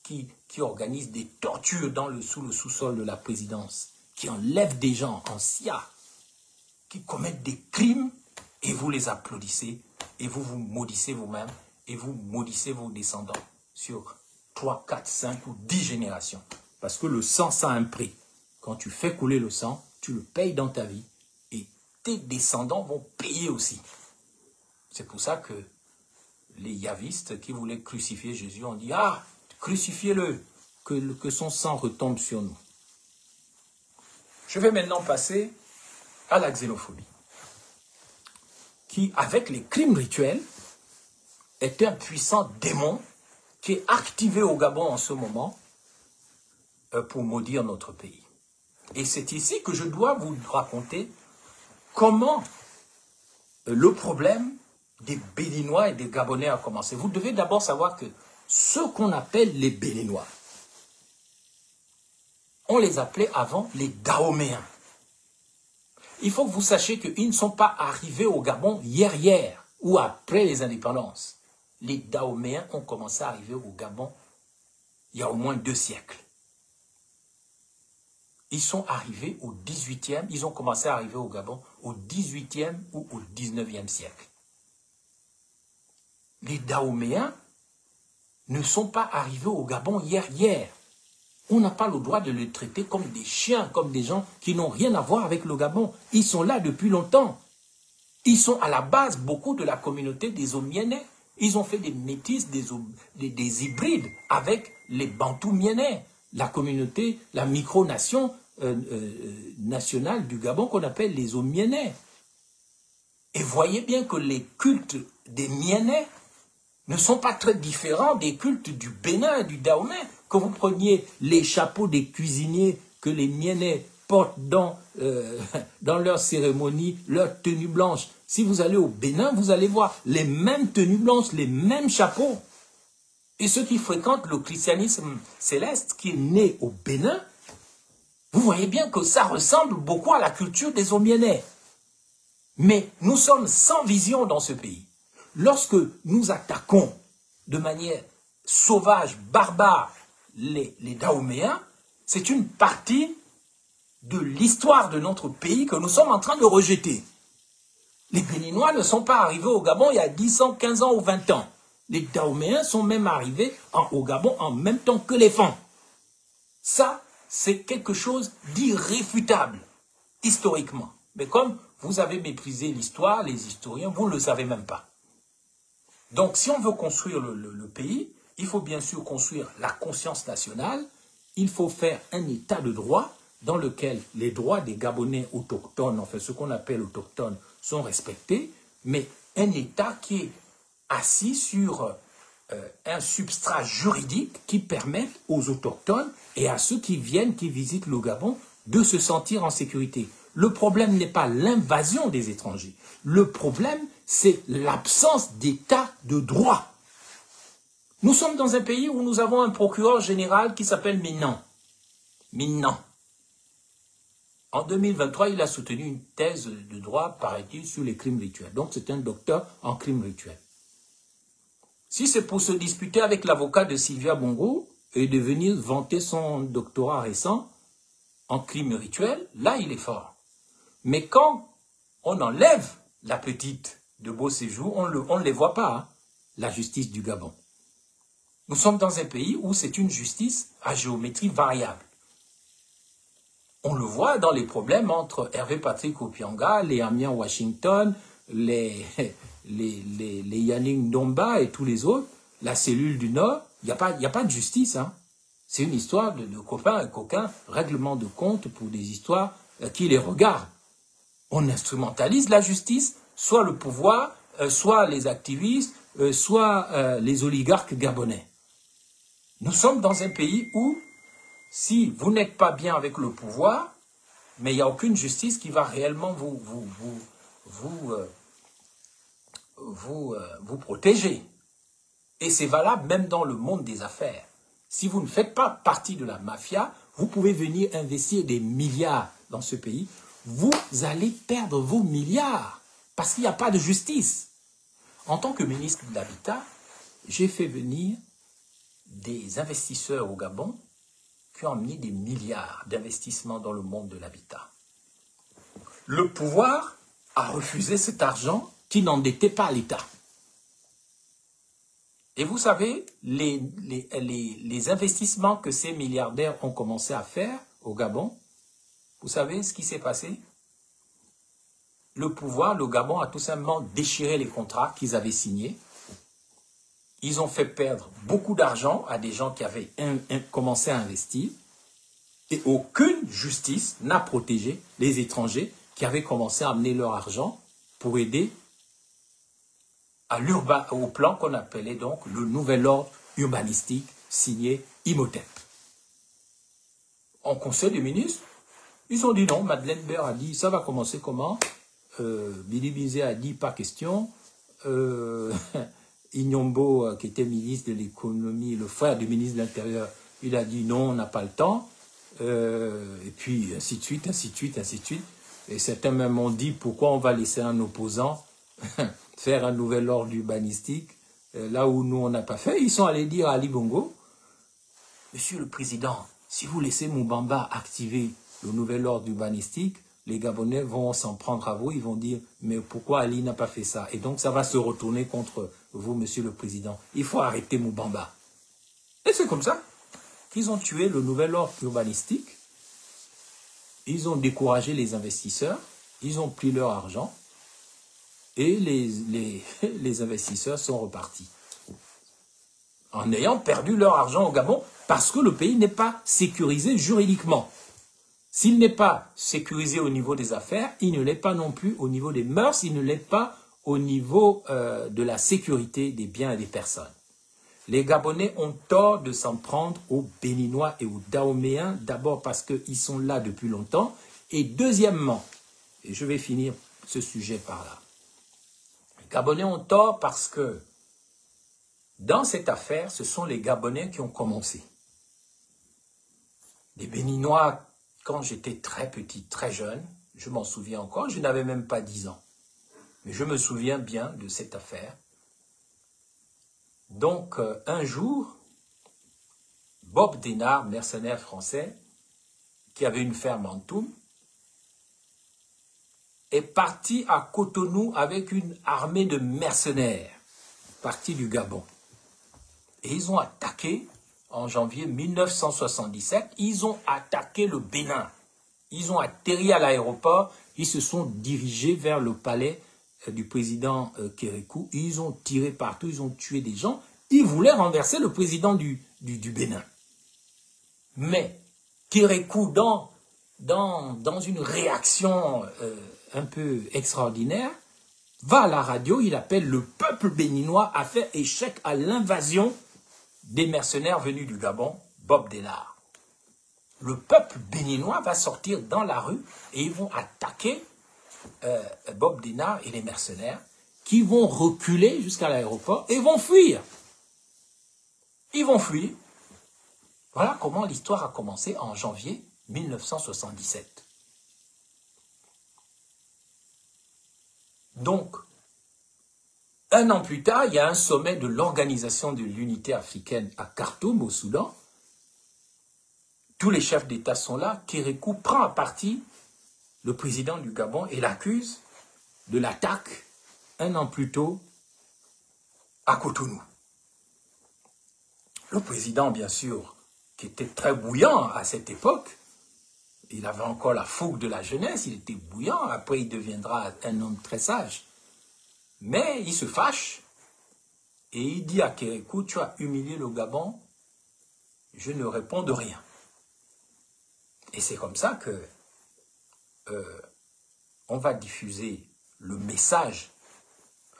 qui organisent des tortures sous le sous-sol de la présidence, qui enlèvent des gens en SIA, qui commettent des crimes, et vous les applaudissez, et vous vous maudissez vous-même, et vous maudissez vos descendants sur 3, 4, 5 ou 10 générations. Parce que le sang, ça a un prix. Quand tu fais couler le sang, tu le payes dans ta vie. Et tes descendants vont payer aussi. C'est pour ça que les yavistes qui voulaient crucifier Jésus ont dit « Ah, crucifiez-le, que son sang retombe sur nous. » Je vais maintenant passer à la xénophobie, qui, avec les crimes rituels, est un puissant démon qui est activé au Gabon en ce moment pour maudire notre pays. Et c'est ici que je dois vous raconter comment le problème des Béninois et des Gabonais a commencé. Vous devez d'abord savoir que ceux qu'on appelle les Béninois, on les appelait avant les Dahoméens. Il faut que vous sachiez qu'ils ne sont pas arrivés au Gabon hier ou après les indépendances. Les Dahoméens ont commencé à arriver au Gabon il y a au moins 2 siècles. Ils sont arrivés au 18e, ils ont commencé à arriver au Gabon au 18e ou au 19e siècle. Les Dahoméens ne sont pas arrivés au Gabon hier. On n'a pas le droit de les traiter comme des chiens, comme des gens qui n'ont rien à voir avec le Gabon. Ils sont là depuis longtemps. Ils sont à la base, beaucoup de la communauté des Omienais. Ils ont fait des métis, des hybrides avec les Bantous mienais, la communauté, la micronation nationale du Gabon qu'on appelle les Omienais. Et voyez bien que les cultes des Mienais ne sont pas très différents des cultes du Bénin et du Dahomey. Que vous preniez les chapeaux des cuisiniers que les Mienais portent dans leur cérémonie, leur tenue blanche. Si vous allez au Bénin, vous allez voir les mêmes tenues blanches, les mêmes chapeaux. Et ceux qui fréquentent le christianisme céleste qui est né au Bénin, vous voyez bien que ça ressemble beaucoup à la culture des Omienais. Mais nous sommes sans vision dans ce pays. Lorsque nous attaquons de manière sauvage, barbare, les Dahoméens, c'est une partie de l'histoire de notre pays que nous sommes en train de rejeter. Les Béninois ne sont pas arrivés au Gabon il y a 10 ans, 15 ans ou 20 ans. Les Dahoméens sont même arrivés au Gabon en même temps que les Fans. Ça, c'est quelque chose d'irréfutable, historiquement. Mais comme vous avez méprisé l'histoire, les historiens, vous ne le savez même pas. Donc, si on veut construire le pays, il faut bien sûr construire la conscience nationale, il faut faire un état de droit dans lequel les droits des Gabonais autochtones, enfin ce qu'on appelle autochtones, sont respectés, mais un état qui est assis sur un substrat juridique qui permette aux autochtones et à ceux qui viennent, qui visitent le Gabon, de se sentir en sécurité. Le problème n'est pas l'invasion des étrangers. Le problème, c'est l'absence d'état de droit. Nous sommes dans un pays où nous avons un procureur général qui s'appelle Minnan. Minnan. En 2023, il a soutenu une thèse de droit, paraît-il, sur les crimes rituels. Donc, c'est un docteur en crimes rituels. Si c'est pour se disputer avec l'avocat de Sylvia Bongo et de venir vanter son doctorat récent en crimes rituels, là, il est fort. Mais quand on enlève la petite de Beau Séjour, on ne les voit pas, hein, la justice du Gabon. Nous sommes dans un pays où c'est une justice à géométrie variable. On le voit dans les problèmes entre Hervé Patrick Opianga, les Amiens Washington, les Yannick Ndomba et tous les autres, la cellule du Nord, il n'y a pas de justice. Hein. C'est une histoire de copains et coquins, règlement de compte pour des histoires qui les regardent. On instrumentalise la justice, soit le pouvoir, soit les activistes, soit les oligarques gabonais. Nous sommes dans un pays où, si vous n'êtes pas bien avec le pouvoir, mais il n'y a aucune justice qui va réellement vous protéger. Et c'est valable même dans le monde des affaires. Si vous ne faites pas partie de la mafia, vous pouvez venir investir des milliards dans ce pays. Vous allez perdre vos milliards parce qu'il n'y a pas de justice. En tant que ministre de l'Habitat, j'ai fait venir des investisseurs au Gabon qui ont amené des milliards d'investissements dans le monde de l'habitat. Le pouvoir a refusé cet argent qui n'endettait pas l'État. Et vous savez, les investissements que ces milliardaires ont commencé à faire au Gabon, vous savez ce qui s'est passé? Le pouvoir, le Gabon a tout simplement déchiré les contrats qu'ils avaient signés. Ils ont fait perdre beaucoup d'argent à des gens qui avaient commencé à investir. Et aucune justice n'a protégé les étrangers qui avaient commencé à amener leur argent pour aider au plan qu'on appelait donc le nouvel ordre urbanistique signé Imhotep. En conseil des ministres, ils ont dit non. Madeleine Baird a dit ça va commencer comment? Billy Bizet a dit pas question. Inyombo, qui était ministre de l'économie, le frère du ministre de l'Intérieur, il a dit non, on n'a pas le temps. Et puis ainsi de suite, ainsi de suite, ainsi de suite. Et certains même ont dit pourquoi on va laisser un opposant faire un nouvel ordre urbanistique là où nous on n'a pas fait. Ils sont allés dire à Ali Bongo, Monsieur le Président, si vous laissez Moubamba activer le nouvel ordre urbanistique, les Gabonais vont s'en prendre à vous, ils vont dire « mais pourquoi Ali n'a pas fait ça ?» Et donc ça va se retourner contre vous, Monsieur le Président. Il faut arrêter Moubamba. Et c'est comme ça qu'ils ont tué le nouvel ordre urbanistique, ils ont découragé les investisseurs, ils ont pris leur argent et les investisseurs sont repartis. En ayant perdu leur argent au Gabon parce que le pays n'est pas sécurisé juridiquement. S'il n'est pas sécurisé au niveau des affaires, il ne l'est pas non plus au niveau des mœurs, il ne l'est pas au niveau de la sécurité des biens et des personnes. Les Gabonais ont tort de s'en prendre aux Béninois et aux Dahoméens, d'abord parce qu'ils sont là depuis longtemps, et deuxièmement, et je vais finir ce sujet par là, les Gabonais ont tort parce que dans cette affaire, ce sont les Gabonais qui ont commencé. Les Béninois, quand j'étais très petit, très jeune, je m'en souviens encore, je n'avais même pas 10 ans, mais je me souviens bien de cette affaire. Donc, un jour, Bob Denard, mercenaire français, qui avait une ferme en Toum, est parti à Cotonou avec une armée de mercenaires, partis du Gabon. Et ils ont attaqué, en janvier 1977, ils ont attaqué le Bénin. Ils ont atterri à l'aéroport, ils se sont dirigés vers le palais du président Kérékou, ils ont tiré partout, ils ont tué des gens, ils voulaient renverser le président du Bénin. Mais Kérékou, dans une réaction un peu extraordinaire, va à la radio, il appelle le peuple béninois à faire échec à l'invasion des mercenaires venus du Gabon, Bob Denard. Le peuple béninois va sortir dans la rue et ils vont attaquer Bob Denard et les mercenaires qui vont reculer jusqu'à l'aéroport et vont fuir. Ils vont fuir. Voilà comment l'histoire a commencé en janvier 1977. Donc, un an plus tard, il y a un sommet de l'Organisation de l'Unité africaine à Khartoum, au Soudan. Tous les chefs d'État sont là. Kérékou prend à partie le président du Gabon et l'accuse de l'attaque un an plus tôt à Cotonou. Le président, bien sûr, qui était très bouillant à cette époque, il avait encore la fougue de la jeunesse, il était bouillant, après il deviendra un homme très sage. Mais il se fâche et il dit à Kérékou, tu as humilié le Gabon, je ne réponds de rien. Et c'est comme ça que on va diffuser le message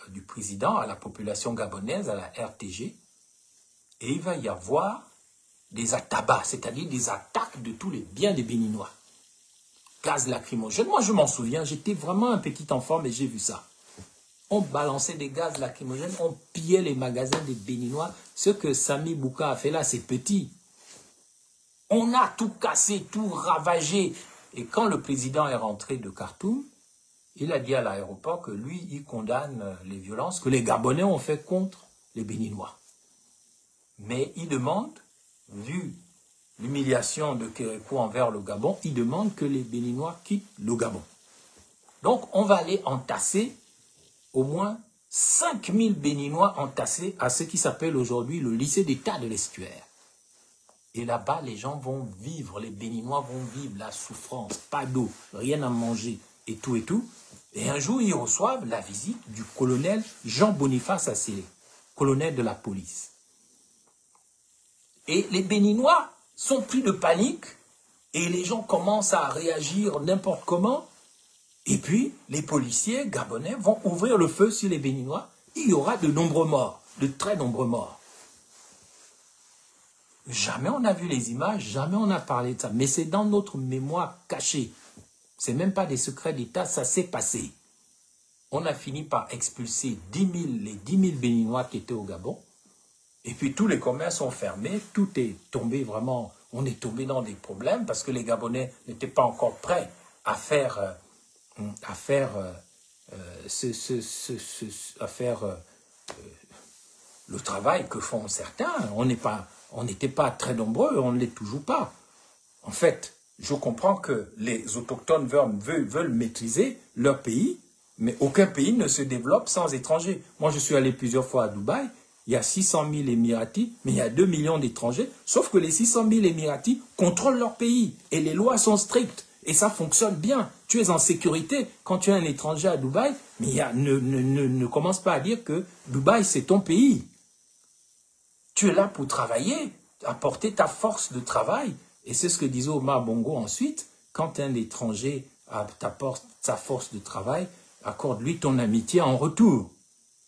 du président à la population gabonaise, à la RTG, et il va y avoir des atabas, c'est-à-dire des attaques de tous les biens des Béninois. Gaz lacrymogène, moi je m'en souviens, j'étais vraiment un petit enfant, mais j'ai vu ça. On balançait des gaz lacrymogènes, on pillait les magasins des Béninois. Ce que Sami Bouka a fait là, c'est petit. On a tout cassé, tout ravagé. Et quand le président est rentré de Khartoum, il a dit à l'aéroport que lui, il condamne les violences que les Gabonais ont fait contre les Béninois. Mais il demande, vu l'humiliation de Kérékou envers le Gabon, il demande que les Béninois quittent le Gabon. Donc on va aller entasser au moins 5000 Béninois entassés à ce qui s'appelle aujourd'hui le lycée d'État de l'Estuaire. Et là-bas, les gens vont vivre, les Béninois vont vivre la souffrance, pas d'eau, rien à manger et tout et tout. Et un jour, ils reçoivent la visite du colonel Jean-Boniface Assélé, colonel de la police. Et les Béninois sont pris de panique et les gens commencent à réagir n'importe comment. Et puis, les policiers gabonais vont ouvrir le feu sur les Béninois. Il y aura de nombreux morts, de très nombreux morts. Jamais on a vu les images, jamais on a parlé de ça. Mais c'est dans notre mémoire cachée. Ce n'est même pas des secrets d'État, ça s'est passé. On a fini par expulser les 10 000 Béninois qui étaient au Gabon. Et puis tous les commerces sont fermés, tout est tombé vraiment, on est tombé dans des problèmes parce que les Gabonais n'étaient pas encore prêts à faire le travail que font certains. On n'était pas très nombreux, on ne l'est toujours pas. En fait, Je comprends que les autochtones veulent maîtriser leur pays, mais aucun pays ne se développe sans étrangers. Moi, je suis allé plusieurs fois à Dubaï. Il y a 600 000 Émiratis, mais il y a 2 millions d'étrangers. Sauf que les 600 000 Émiratis contrôlent leur pays et les lois sont strictes. Et ça fonctionne bien. Tu es en sécurité quand tu es un étranger à Dubaï, mais ne commence pas à dire que Dubaï, c'est ton pays. Tu es là pour travailler, apporter ta force de travail. Et c'est ce que disait Omar Bongo ensuite. Quand un étranger t'apporte sa force de travail, accorde-lui ton amitié en retour.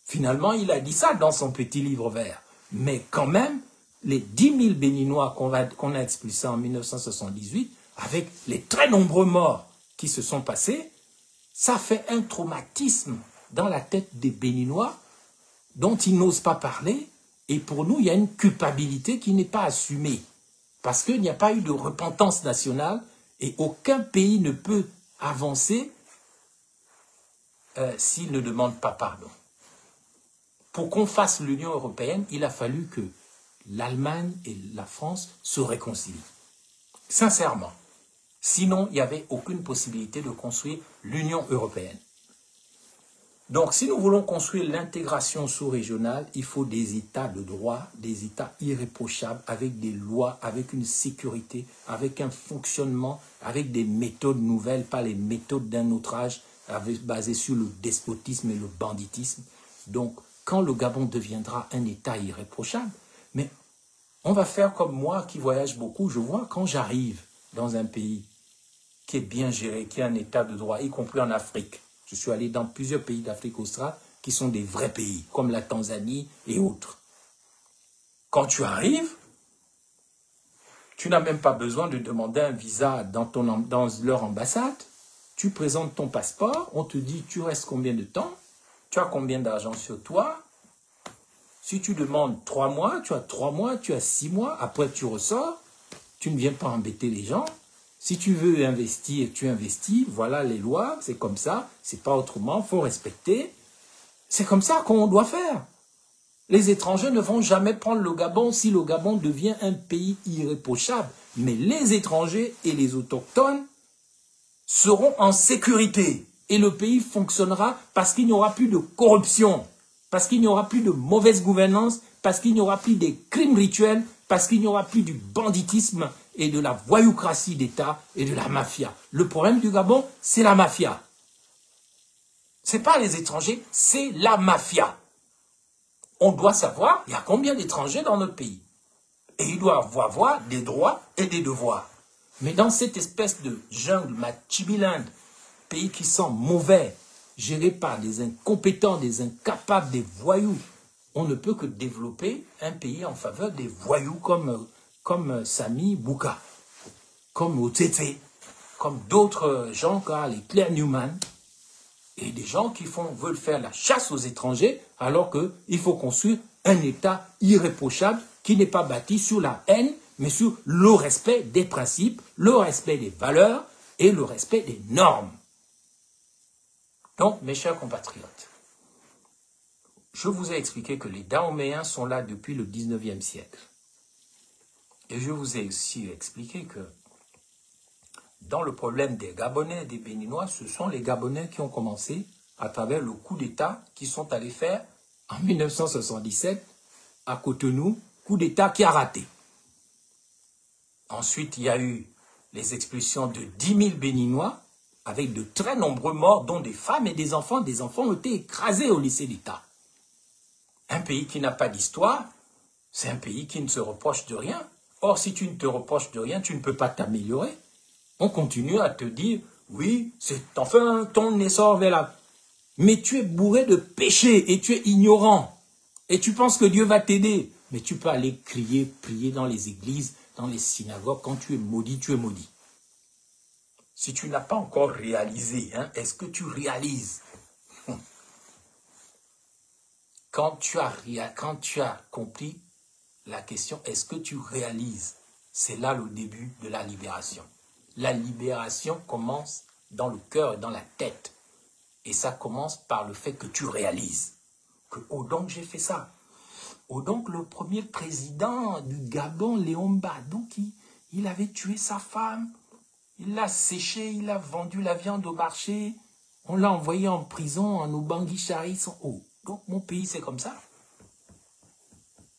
Finalement, il a dit ça dans son petit livre vert. Mais quand même, les 10 000 Béninois qu'on a expulsés en 1978, avec les très nombreux morts qui se sont passés, ça fait un traumatisme dans la tête des Béninois dont ils n'osent pas parler. Et pour nous, il y a une culpabilité qui n'est pas assumée. Parce qu'il n'y a pas eu de repentance nationale et aucun pays ne peut avancer s'il ne demande pas pardon. Pour qu'on fasse l'Union européenne, il a fallu que l'Allemagne et la France se réconcilient. Sincèrement. Sinon, il n'y avait aucune possibilité de construire l'Union européenne. Donc, si nous voulons construire l'intégration sous-régionale, il faut des États de droit, des États irréprochables, avec des lois, avec une sécurité, avec un fonctionnement, avec des méthodes nouvelles, pas les méthodes d'un autre âge, basées sur le despotisme et le banditisme. Donc, quand le Gabon deviendra un État irréprochable, mais on va faire comme moi qui voyage beaucoup, je vois quand j'arrive dans un pays qui est bien géré, qui a un État de droit, y compris en Afrique. Je suis allé dans plusieurs pays d'Afrique australe qui sont des vrais pays, comme la Tanzanie et autres. Quand tu arrives, tu n'as même pas besoin de demander un visa dans leur ambassade. Tu présentes ton passeport, on te dit tu restes combien de temps, tu as combien d'argent sur toi. Si tu demandes 3 mois, tu as 3 mois, tu as 6 mois, après tu ressors, tu ne viens pas embêter les gens. Si tu veux investir, tu investis, voilà les lois, c'est comme ça, c'est pas autrement, il faut respecter. C'est comme ça qu'on doit faire. Les étrangers ne vont jamais prendre le Gabon si le Gabon devient un pays irréprochable. Mais les étrangers et les autochtones seront en sécurité. Et le pays fonctionnera parce qu'il n'y aura plus de corruption, parce qu'il n'y aura plus de mauvaise gouvernance, parce qu'il n'y aura plus des crimes rituels, parce qu'il n'y aura plus du banditisme et de la voyoucratie d'État et de la mafia. Le problème du Gabon, c'est la mafia. Ce n'est pas les étrangers, c'est la mafia. On doit savoir, il y a combien d'étrangers dans notre pays. Et ils doivent avoir des droits et des devoirs. Mais dans cette espèce de jungle, Machibiland, pays qui sent mauvais, géré par des incompétents, des incapables, des voyous, on ne peut que développer un pays en faveur des voyous comme Sami Bouka, comme Otete, comme d'autres gens, comme les Claire Newman, et des gens qui veulent faire la chasse aux étrangers, alors qu'il faut construire un État irréprochable qui n'est pas bâti sur la haine, mais sur le respect des principes, le respect des valeurs et le respect des normes. Donc, mes chers compatriotes, je vous ai expliqué que les Dahoméens sont là depuis le 19e siècle. Et je vous ai aussi expliqué que dans le problème des Gabonais et des Béninois, ce sont les Gabonais qui ont commencé à travers le coup d'État qu'ils sont allés faire en 1977 à Cotonou, coup d'État qui a raté. Ensuite, il y a eu les expulsions de 10 000 Béninois avec de très nombreux morts, dont des femmes et des enfants. Des enfants ont été écrasés au lycée d'État. Un pays qui n'a pas d'histoire, c'est un pays qui ne se reproche de rien. Or, si tu ne te reproches de rien, tu ne peux pas t'améliorer. On continue à te dire, oui, c'est enfin ton essor vers la... Mais tu es bourré de péché et tu es ignorant. Et tu penses que Dieu va t'aider. Mais tu peux aller crier, prier dans les églises, dans les synagogues. Quand tu es maudit, tu es maudit. Si tu n'as pas encore réalisé, est-ce que tu réalises? Quand tu as compris la question, est-ce que tu réalises? C'est là le début de la libération. La libération commence dans le cœur et dans la tête. Et ça commence par le fait que tu réalises que, oh donc j'ai fait ça. Oh donc le premier président du Gabon, Léon Badou, il avait tué sa femme. Il l'a séché, il a vendu la viande au marché. On l'a envoyé en prison, en Oubangui-Chari. Oh, donc mon pays, c'est comme ça.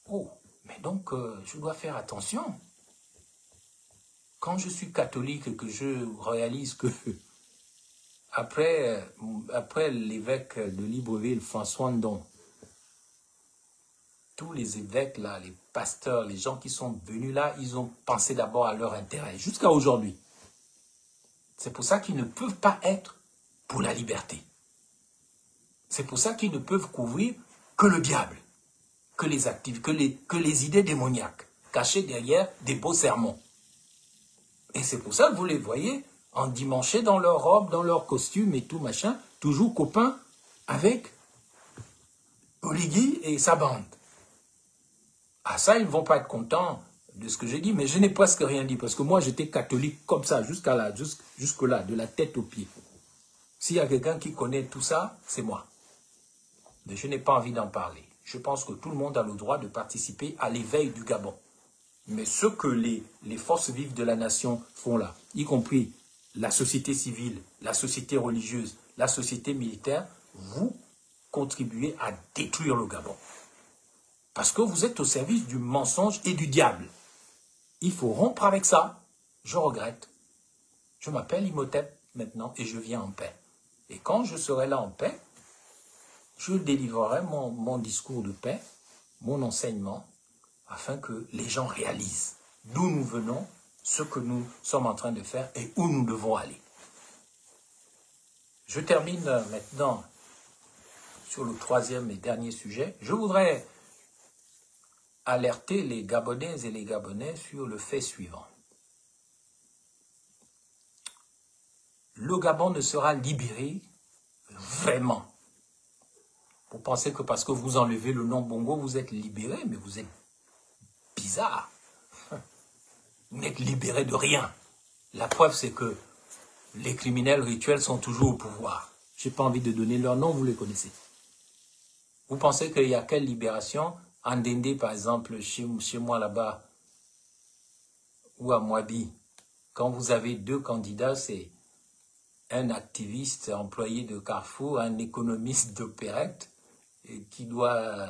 Oh, mais donc, je dois faire attention. Quand je suis catholique et que je réalise que après l'évêque de Libreville, François Ndon, tous les évêques là, les pasteurs, les gens qui sont venus là, ils ont pensé d'abord à leur intérêt, jusqu'à aujourd'hui. C'est pour ça qu'ils ne peuvent pas être pour la liberté. C'est pour ça qu'ils ne peuvent couvrir que le diable, que les actifs, que les idées démoniaques, cachées derrière des beaux sermons. Et c'est pour ça que vous les voyez endimanchés dans leur robe, dans leur costume et tout machin, toujours copains avec Oligui et sa bande. Ah ça, ils ne vont pas être contents de ce que j'ai dit, mais je n'ai presque rien dit, parce que moi j'étais catholique comme ça, jusque-là, de la tête aux pieds. S'il y a quelqu'un qui connaît tout ça, c'est moi. Mais je n'ai pas envie d'en parler. Je pense que tout le monde a le droit de participer à l'éveil du Gabon. Mais ce que les forces vives de la nation font là, y compris la société civile, la société religieuse, la société militaire, vous contribuez à détruire le Gabon. Parce que vous êtes au service du mensonge et du diable. Il faut rompre avec ça. Je regrette. Je m'appelle Imhotep maintenant et je viens en paix. Et quand je serai là en paix, je délivrerai mon discours de paix, mon enseignement, afin que les gens réalisent d'où nous venons, ce que nous sommes en train de faire et où nous devons aller. Je termine maintenant sur le troisième et dernier sujet. Je voudrais alerter les Gabonaises et les Gabonais sur le fait suivant. Le Gabon ne sera libéré vraiment. Vous pensez que parce que vous enlevez le nom Bongo, vous êtes libéré, mais vous êtes bizarre. Vous n'êtes libéré de rien. La preuve, c'est que les criminels rituels sont toujours au pouvoir. Je n'ai pas envie de donner leur nom, vous les connaissez. Vous pensez qu'il y a quelle libération? En Ndende, par exemple, chez moi là-bas, ou à Mwabi, quand vous avez deux candidats, c'est un activiste employé de Carrefour, un économiste d'opérette, qui doit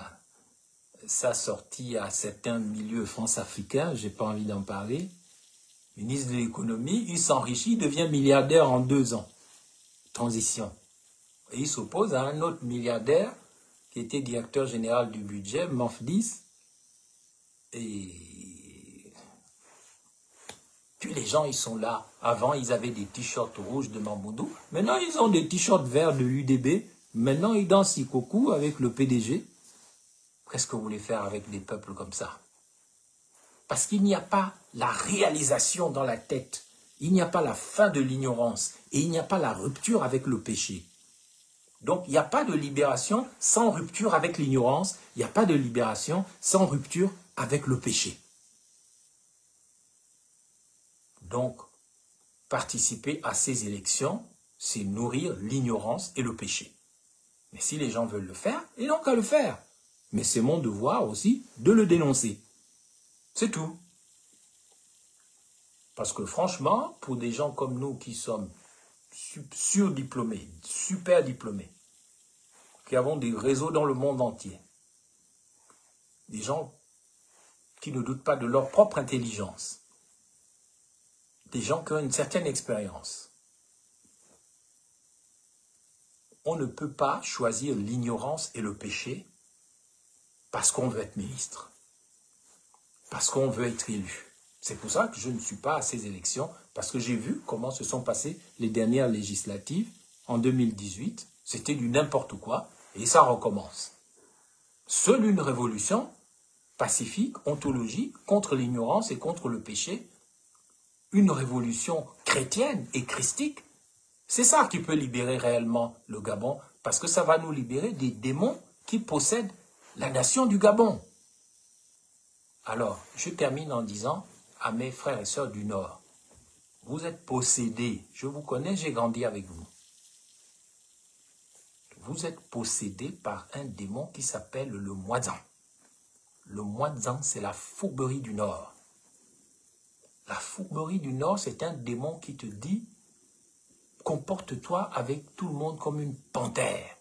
sa sortie à certains milieux france-africains, je n'ai pas envie d'en parler, ministre de l'économie, il s'enrichit, il devient milliardaire en 2 ans. Transition. Et il s'oppose à un autre milliardaire qui était directeur général du budget, Mofdis. Et puis les gens, ils sont là. Avant, ils avaient des t-shirts rouges de Mamboudou. Maintenant, ils ont des t-shirts verts de l'UDB. Maintenant, ils dansent Ikoku avec le PDG. Qu'est-ce que vous voulez faire avec des peuples comme ça? Parce qu'il n'y a pas la réalisation dans la tête. Il n'y a pas la fin de l'ignorance. Et il n'y a pas la rupture avec le péché. Donc, il n'y a pas de libération sans rupture avec l'ignorance. Il n'y a pas de libération sans rupture avec le péché. Donc, participer à ces élections, c'est nourrir l'ignorance et le péché. Mais si les gens veulent le faire, ils n'ont qu'à le faire. Mais c'est mon devoir aussi de le dénoncer. C'est tout. Parce que franchement, pour des gens comme nous qui sommes surdiplômés, super diplômés, qui avons des réseaux dans le monde entier, des gens qui ne doutent pas de leur propre intelligence, des gens qui ont une certaine expérience, on ne peut pas choisir l'ignorance et le péché parce qu'on veut être ministre, parce qu'on veut être élu. C'est pour ça que je ne suis pas à ces élections, parce que j'ai vu comment se sont passées les dernières législatives en 2018. C'était du n'importe quoi, et ça recommence. Seule une révolution pacifique, ontologique, contre l'ignorance et contre le péché, une révolution chrétienne et christique, c'est ça qui peut libérer réellement le Gabon, parce que ça va nous libérer des démons qui possèdent la nation du Gabon. Alors, je termine en disant à mes frères et sœurs du Nord, vous êtes possédés, je vous connais, j'ai grandi avec vous. Vous êtes possédés par un démon qui s'appelle le Mouadzan. Le Mouadzan, c'est la fourberie du Nord. La fourberie du Nord, c'est un démon qui te dit « Comporte-toi avec tout le monde comme une panthère ».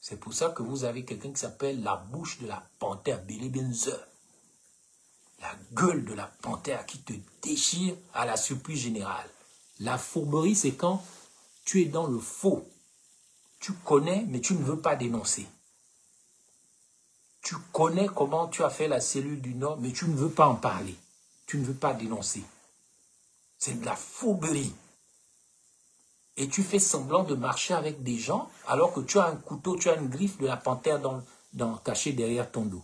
C'est pour ça que vous avez quelqu'un qui s'appelle la bouche de la panthère, Billy Benzer. La gueule de la panthère qui te déchire à la surprise générale. La fourberie, c'est quand tu es dans le faux. Tu connais, mais tu ne veux pas dénoncer. Tu connais comment tu as fait la cellule du Nord, mais tu ne veux pas en parler. Tu ne veux pas dénoncer. C'est de la fourberie. Et tu fais semblant de marcher avec des gens alors que tu as un couteau, tu as une griffe de la panthère cachée derrière ton dos.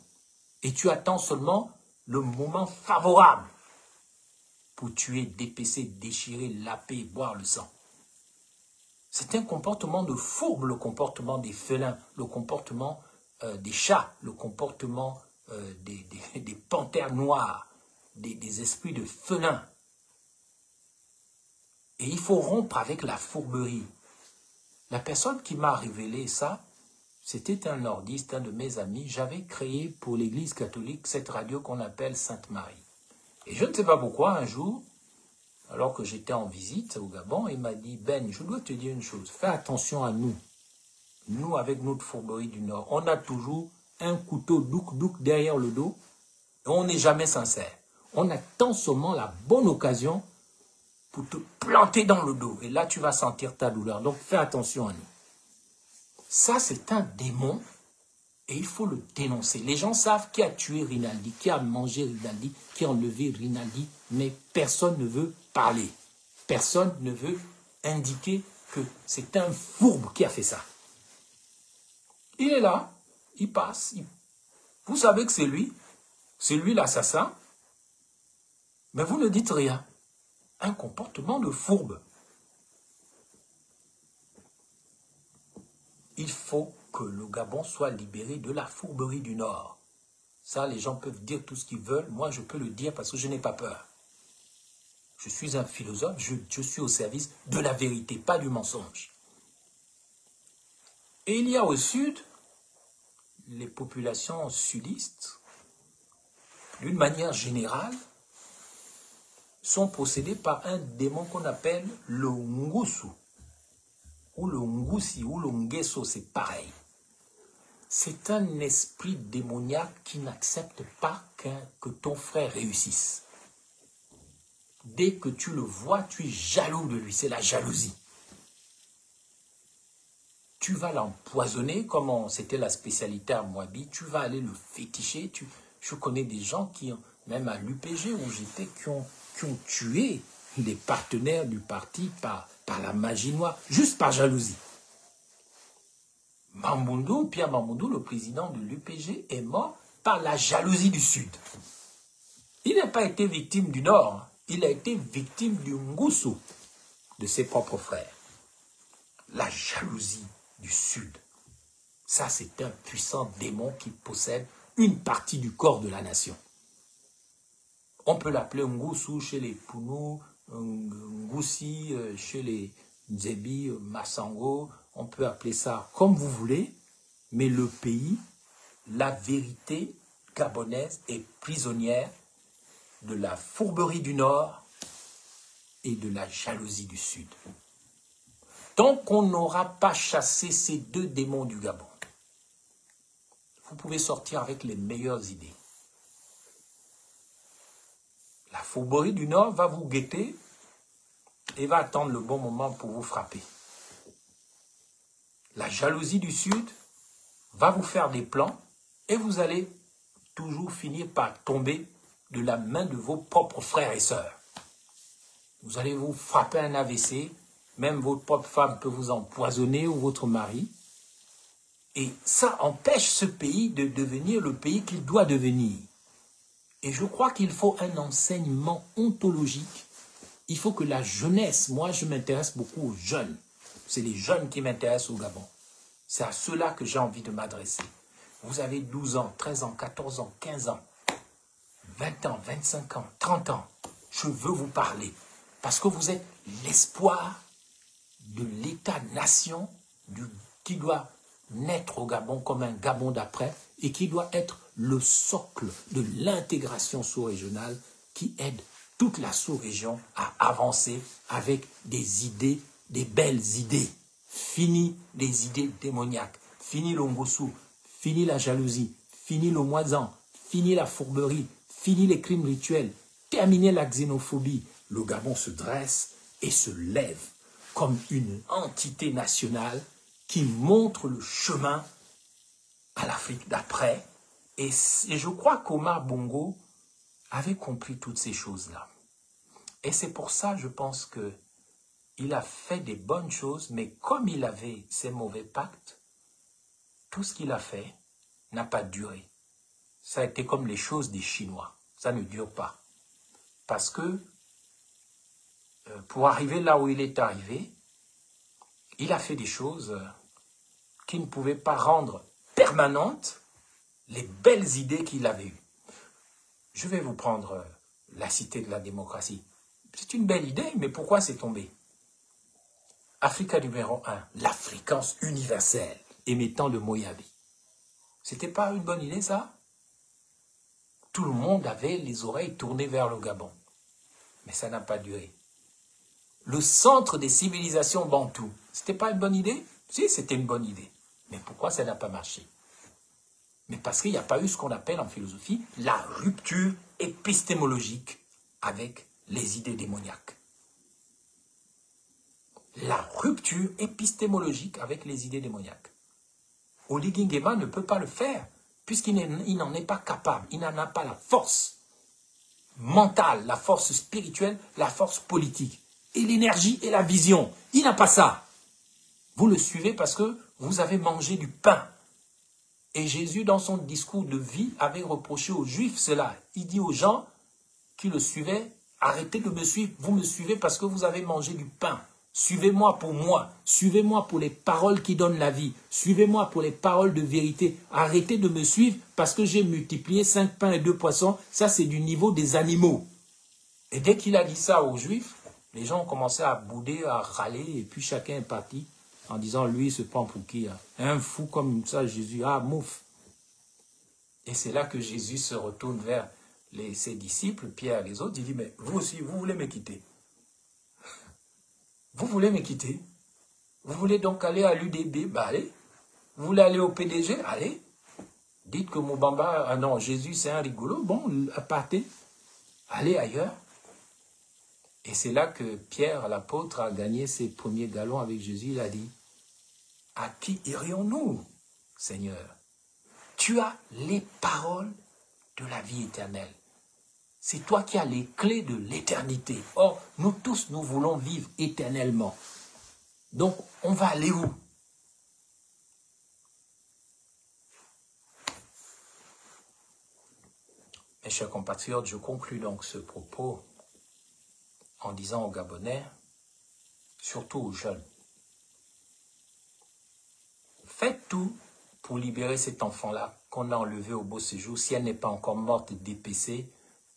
Et tu attends seulement le moment favorable pour tuer, dépecer, déchirer, laper, boire le sang. C'est un comportement de fourbe, le comportement des félins, le comportement des chats, le comportement des panthères noires, des esprits de félins. Et il faut rompre avec la fourberie. La personne qui m'a révélé ça, c'était un nordiste, un de mes amis. J'avais créé pour l'Église catholique cette radio qu'on appelle Sainte-Marie. Et je ne sais pas pourquoi, un jour, alors que j'étais en visite au Gabon, il m'a dit « Ben, je dois te dire une chose, fais attention à nous. Nous, avec notre fourberie du Nord, on a toujours un couteau douk-douk derrière le dos et on n'est jamais sincère. On attend seulement la bonne occasion pour te planter dans le dos. Et là, tu vas sentir ta douleur. Donc, fais attention à nous. » Ça, c'est un démon et il faut le dénoncer. Les gens savent qui a tué Rinaldi, qui a mangé Rinaldi, qui a enlevé Rinaldi, mais personne ne veut parler. Personne ne veut indiquer que c'est un fourbe qui a fait ça. Il est là, il passe. Vous savez que c'est lui l'assassin, mais vous ne dites rien. Un comportement de fourbe. Il faut que le Gabon soit libéré de la fourberie du Nord. Ça, les gens peuvent dire tout ce qu'ils veulent. Moi, je peux le dire parce que je n'ai pas peur. Je suis un philosophe, je suis au service de la vérité, pas du mensonge. Et il y a au sud, les populations sudistes, d'une manière générale, sont possédées par un démon qu'on appelle le Ngusu. Ou le Ngusi, ou le Ngeso, c'est pareil. C'est un esprit démoniaque qui n'accepte pas que ton frère réussisse. Dès que tu le vois, tu es jaloux de lui, c'est la jalousie. Tu vas l'empoisonner, comme c'était la spécialité à Moabi, tu vas aller le féticher. Je connais des gens qui, même à l'UPG où j'étais, qui ont tué des partenaires du parti par la magie noire, juste par jalousie. Pierre Mamboundou, le président de l'UPG, est mort par la jalousie du Sud. Il n'a pas été victime du Nord, il a été victime du Ngusu, de ses propres frères. La jalousie du Sud. Ça, c'est un puissant démon qui possède une partie du corps de la nation. On peut l'appeler Ngusu chez les Pounou, Ngusi chez les Nzebi, Massango. On peut appeler ça comme vous voulez, mais le pays, la vérité gabonaise est prisonnière de la fourberie du Nord et de la jalousie du Sud. Tant qu'on n'aura pas chassé ces deux démons du Gabon, vous pouvez sortir avec les meilleures idées. La fourberie du Nord va vous guetter et va attendre le bon moment pour vous frapper. La jalousie du Sud va vous faire des plans et vous allez toujours finir par tomber de la main de vos propres frères et sœurs. Vous allez vous frapper un AVC, même votre propre femme peut vous empoisonner ou votre mari. Et ça empêche ce pays de devenir le pays qu'il doit devenir. Et je crois qu'il faut un enseignement ontologique. Il faut que la jeunesse, moi je m'intéresse beaucoup aux jeunes. C'est les jeunes qui m'intéressent au Gabon. C'est à ceux-là que j'ai envie de m'adresser. Vous avez 12 ans, 13 ans, 14 ans, 15 ans, 20 ans, 25 ans, 30 ans. Je veux vous parler. Parce que vous êtes l'espoir de l'État-nation qui doit naître au Gabon comme un Gabon d'après et qui doit être le socle de l'intégration sous-régionale qui aide toute la sous-région à avancer avec des idées, des belles idées. Fini les idées démoniaques, fini l'ongossou, fini la jalousie, fini le moisan, fini la fourberie, fini les crimes rituels, terminer la xénophobie. Le Gabon se dresse et se lève comme une entité nationale qui montre le chemin à l'Afrique d'après. Et je crois qu'Omar Bongo avait compris toutes ces choses-là. Et c'est pour ça, je pense qu'il a fait des bonnes choses, mais comme il avait ces mauvais pactes, tout ce qu'il a fait n'a pas duré. Ça a été comme les choses des Chinois. Ça ne dure pas. Parce que pour arriver là où il est arrivé, il a fait des choses qui ne pouvaient pas rendre permanentes les belles idées qu'il avait eues. Je vais vous prendre la cité de la démocratie. C'est une belle idée, mais pourquoi c'est tombé? Africa numéro 1, l'Afrikaans universelle, émettant le Moyavi. C'était pas une bonne idée, ça? Tout le monde avait les oreilles tournées vers le Gabon. Mais ça n'a pas duré. Le centre des civilisations bantoues, c'était pas une bonne idée? Si, c'était une bonne idée. Mais pourquoi ça n'a pas marché? Mais parce qu'il n'y a pas eu ce qu'on appelle en philosophie la rupture épistémologique avec les idées démoniaques. La rupture épistémologique avec les idées démoniaques. Oligui Nguema ne peut pas le faire, puisqu'il n'en est pas capable. Il n'en a pas la force mentale, la force spirituelle, la force politique, et l'énergie et la vision. Il n'a pas ça. Vous le suivez parce que vous avez mangé du pain. Et Jésus, dans son discours de vie, avait reproché aux Juifs cela. Il dit aux gens qui le suivaient, arrêtez de me suivre, vous me suivez parce que vous avez mangé du pain. Suivez-moi pour moi, suivez-moi pour les paroles qui donnent la vie, suivez-moi pour les paroles de vérité. Arrêtez de me suivre parce que j'ai multiplié 5 pains et 2 poissons, ça c'est du niveau des animaux. Et dès qu'il a dit ça aux Juifs, les gens ont commencé à bouder, à râler, et puis chacun est parti en disant, lui, il se prend pour qui? Un fou comme ça, Jésus, ah, mouf. Et c'est là que Jésus se retourne vers ses disciples, Pierre et les autres, il dit, mais vous aussi, vous voulez me quitter? Vous voulez me quitter? Vous voulez donc aller à l'UDB? Bah allez. Vous voulez aller au PDG? Allez. Dites que Moubamba, ah non, Jésus c'est un rigolo, bon, partez. Allez ailleurs. Et c'est là que Pierre, l'apôtre, a gagné ses premiers galons avec Jésus. Il a dit, à qui irions-nous, Seigneur? Tu as les paroles de la vie éternelle. C'est toi qui as les clés de l'éternité. Or, nous tous, nous voulons vivre éternellement. Donc, on va aller où? Mes chers compatriotes, je conclus donc ce propos en disant aux Gabonais, surtout aux jeunes, faites tout pour libérer cet enfant-là qu'on a enlevé au beau séjour, si elle n'est pas encore morte, dépécée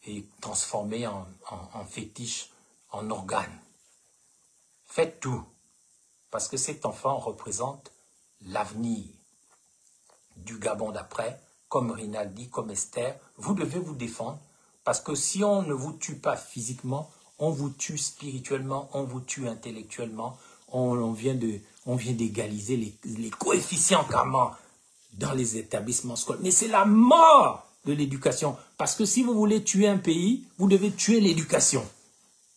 et transformée en fétiche, en organe. Faites tout, parce que cet enfant représente l'avenir du Gabon d'après, comme Rinaldi, comme Esther. Vous devez vous défendre, parce que si on ne vous tue pas physiquement, on vous tue spirituellement, on vous tue intellectuellement, on vient d'égaliser les coefficients karma dans les établissements scolaires. Mais c'est la mort de l'éducation. Parce que si vous voulez tuer un pays, vous devez tuer l'éducation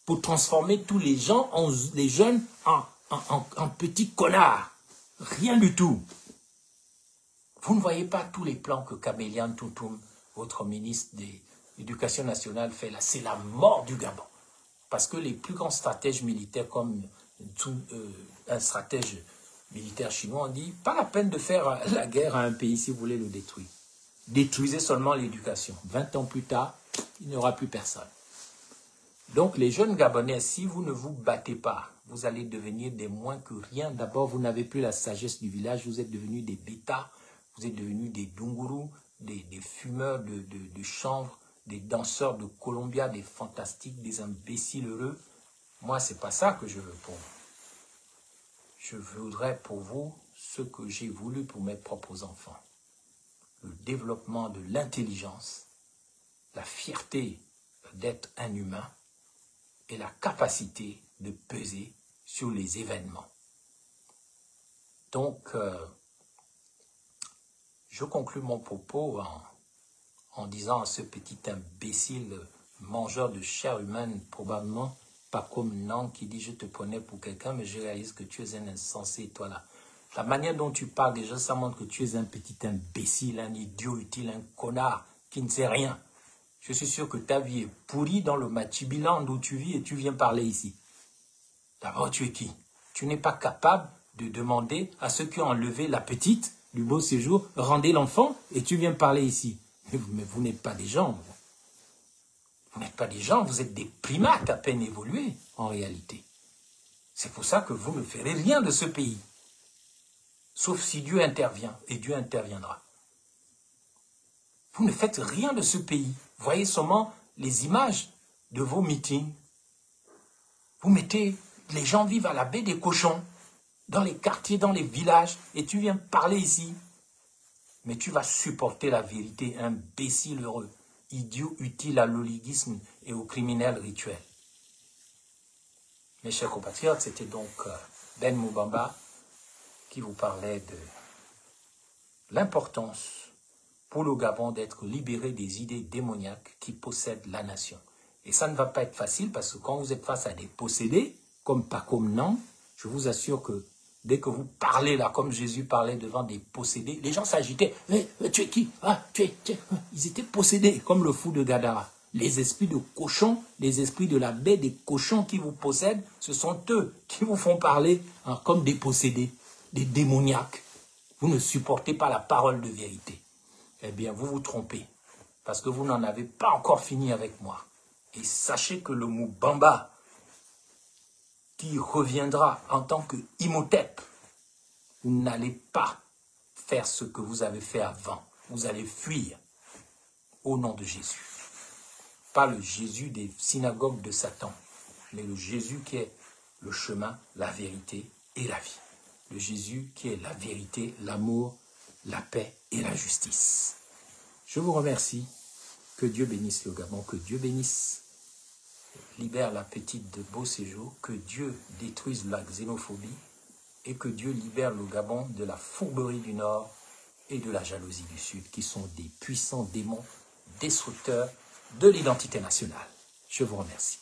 pour transformer tous les gens, les jeunes, en petits connards. Rien du tout. Vous ne voyez pas tous les plans que Camélian Toutoum, votre ministre de l'Éducation nationale, fait là. C'est la mort du Gabon. Parce que les plus grands stratèges militaires, comme un stratège militaire chinois, ont dit, pas la peine de faire la guerre à un pays si vous voulez le détruire. Détruisez seulement l'éducation. 20 ans plus tard, il n'y aura plus personne. Donc les jeunes Gabonais, si vous ne vous battez pas, vous allez devenir des moins que rien. D'abord, vous n'avez plus la sagesse du village, vous êtes devenus des bêtas, vous êtes devenus des dungurus, des fumeurs de chanvre, des danseurs de Columbia, des fantastiques, des imbéciles heureux. Moi, ce n'est pas ça que je veux pour vous. Je voudrais pour vous ce que j'ai voulu pour mes propres enfants. Le développement de l'intelligence, la fierté d'être un humain, et la capacité de peser sur les événements. Donc, je conclus mon propos en disant à ce petit imbécile mangeur de chair humaine, probablement pas comme Nan qui dit « je te prenais pour quelqu'un, mais je réalise que tu es un insensé, toi là ». La manière dont tu parles déjà, ça montre que tu es un petit imbécile, un idiot utile, un connard qui ne sait rien. Je suis sûr que ta vie est pourrie dans le Machibiland où tu vis et tu viens parler ici. D'abord, tu es qui? Tu n'es pas capable de demander à ceux qui ont enlevé la petite du beau séjour, rendez l'enfant et tu viens parler ici. Mais vous n'êtes pas des gens. Vous n'êtes pas des gens, vous êtes des primates à peine évolués en réalité. C'est pour ça que vous ne ferez rien de ce pays. Sauf si Dieu intervient, et Dieu interviendra. Vous ne faites rien de ce pays. Voyez seulement les images de vos meetings. Vous mettez, les gens vivent à la baie des cochons, dans les quartiers, dans les villages, et tu viens parler ici. Mais tu vas supporter la vérité, imbécile heureux, idiot utile à l'oligisme et aux criminels rituels. Mes chers compatriotes, c'était donc Ben Moubamba qui vous parlait de l'importance pour le Gabon d'être libéré des idées démoniaques qui possèdent la nation. Et ça ne va pas être facile parce que quand vous êtes face à des possédés, comme Nan, je vous assure que dès que vous parlez là, comme Jésus parlait devant des possédés, les gens s'agitaient. Tu es qui? Ils étaient possédés, comme le fou de Gadara. Les esprits de cochons, les esprits de la baie des cochons qui vous possèdent, ce sont eux qui vous font parler comme des possédés, des démoniaques. Vous ne supportez pas la parole de vérité. Eh bien, vous vous trompez, parce que vous n'en avez pas encore fini avec moi. Et sachez que le Moubamba, qui reviendra en tant que Imhotep, vous n'allez pas faire ce que vous avez fait avant. Vous allez fuir au nom de Jésus. Pas le Jésus des synagogues de Satan, mais le Jésus qui est le chemin, la vérité et la vie. Le Jésus qui est la vérité, l'amour, la paix et la justice. Je vous remercie. Que Dieu bénisse le Gabon, que Dieu bénisse, libère la petite de Beau Séjour, que Dieu détruise la xénophobie et que Dieu libère le Gabon de la fourberie du Nord et de la jalousie du Sud, qui sont des puissants démons destructeurs de l'identité nationale. Je vous remercie.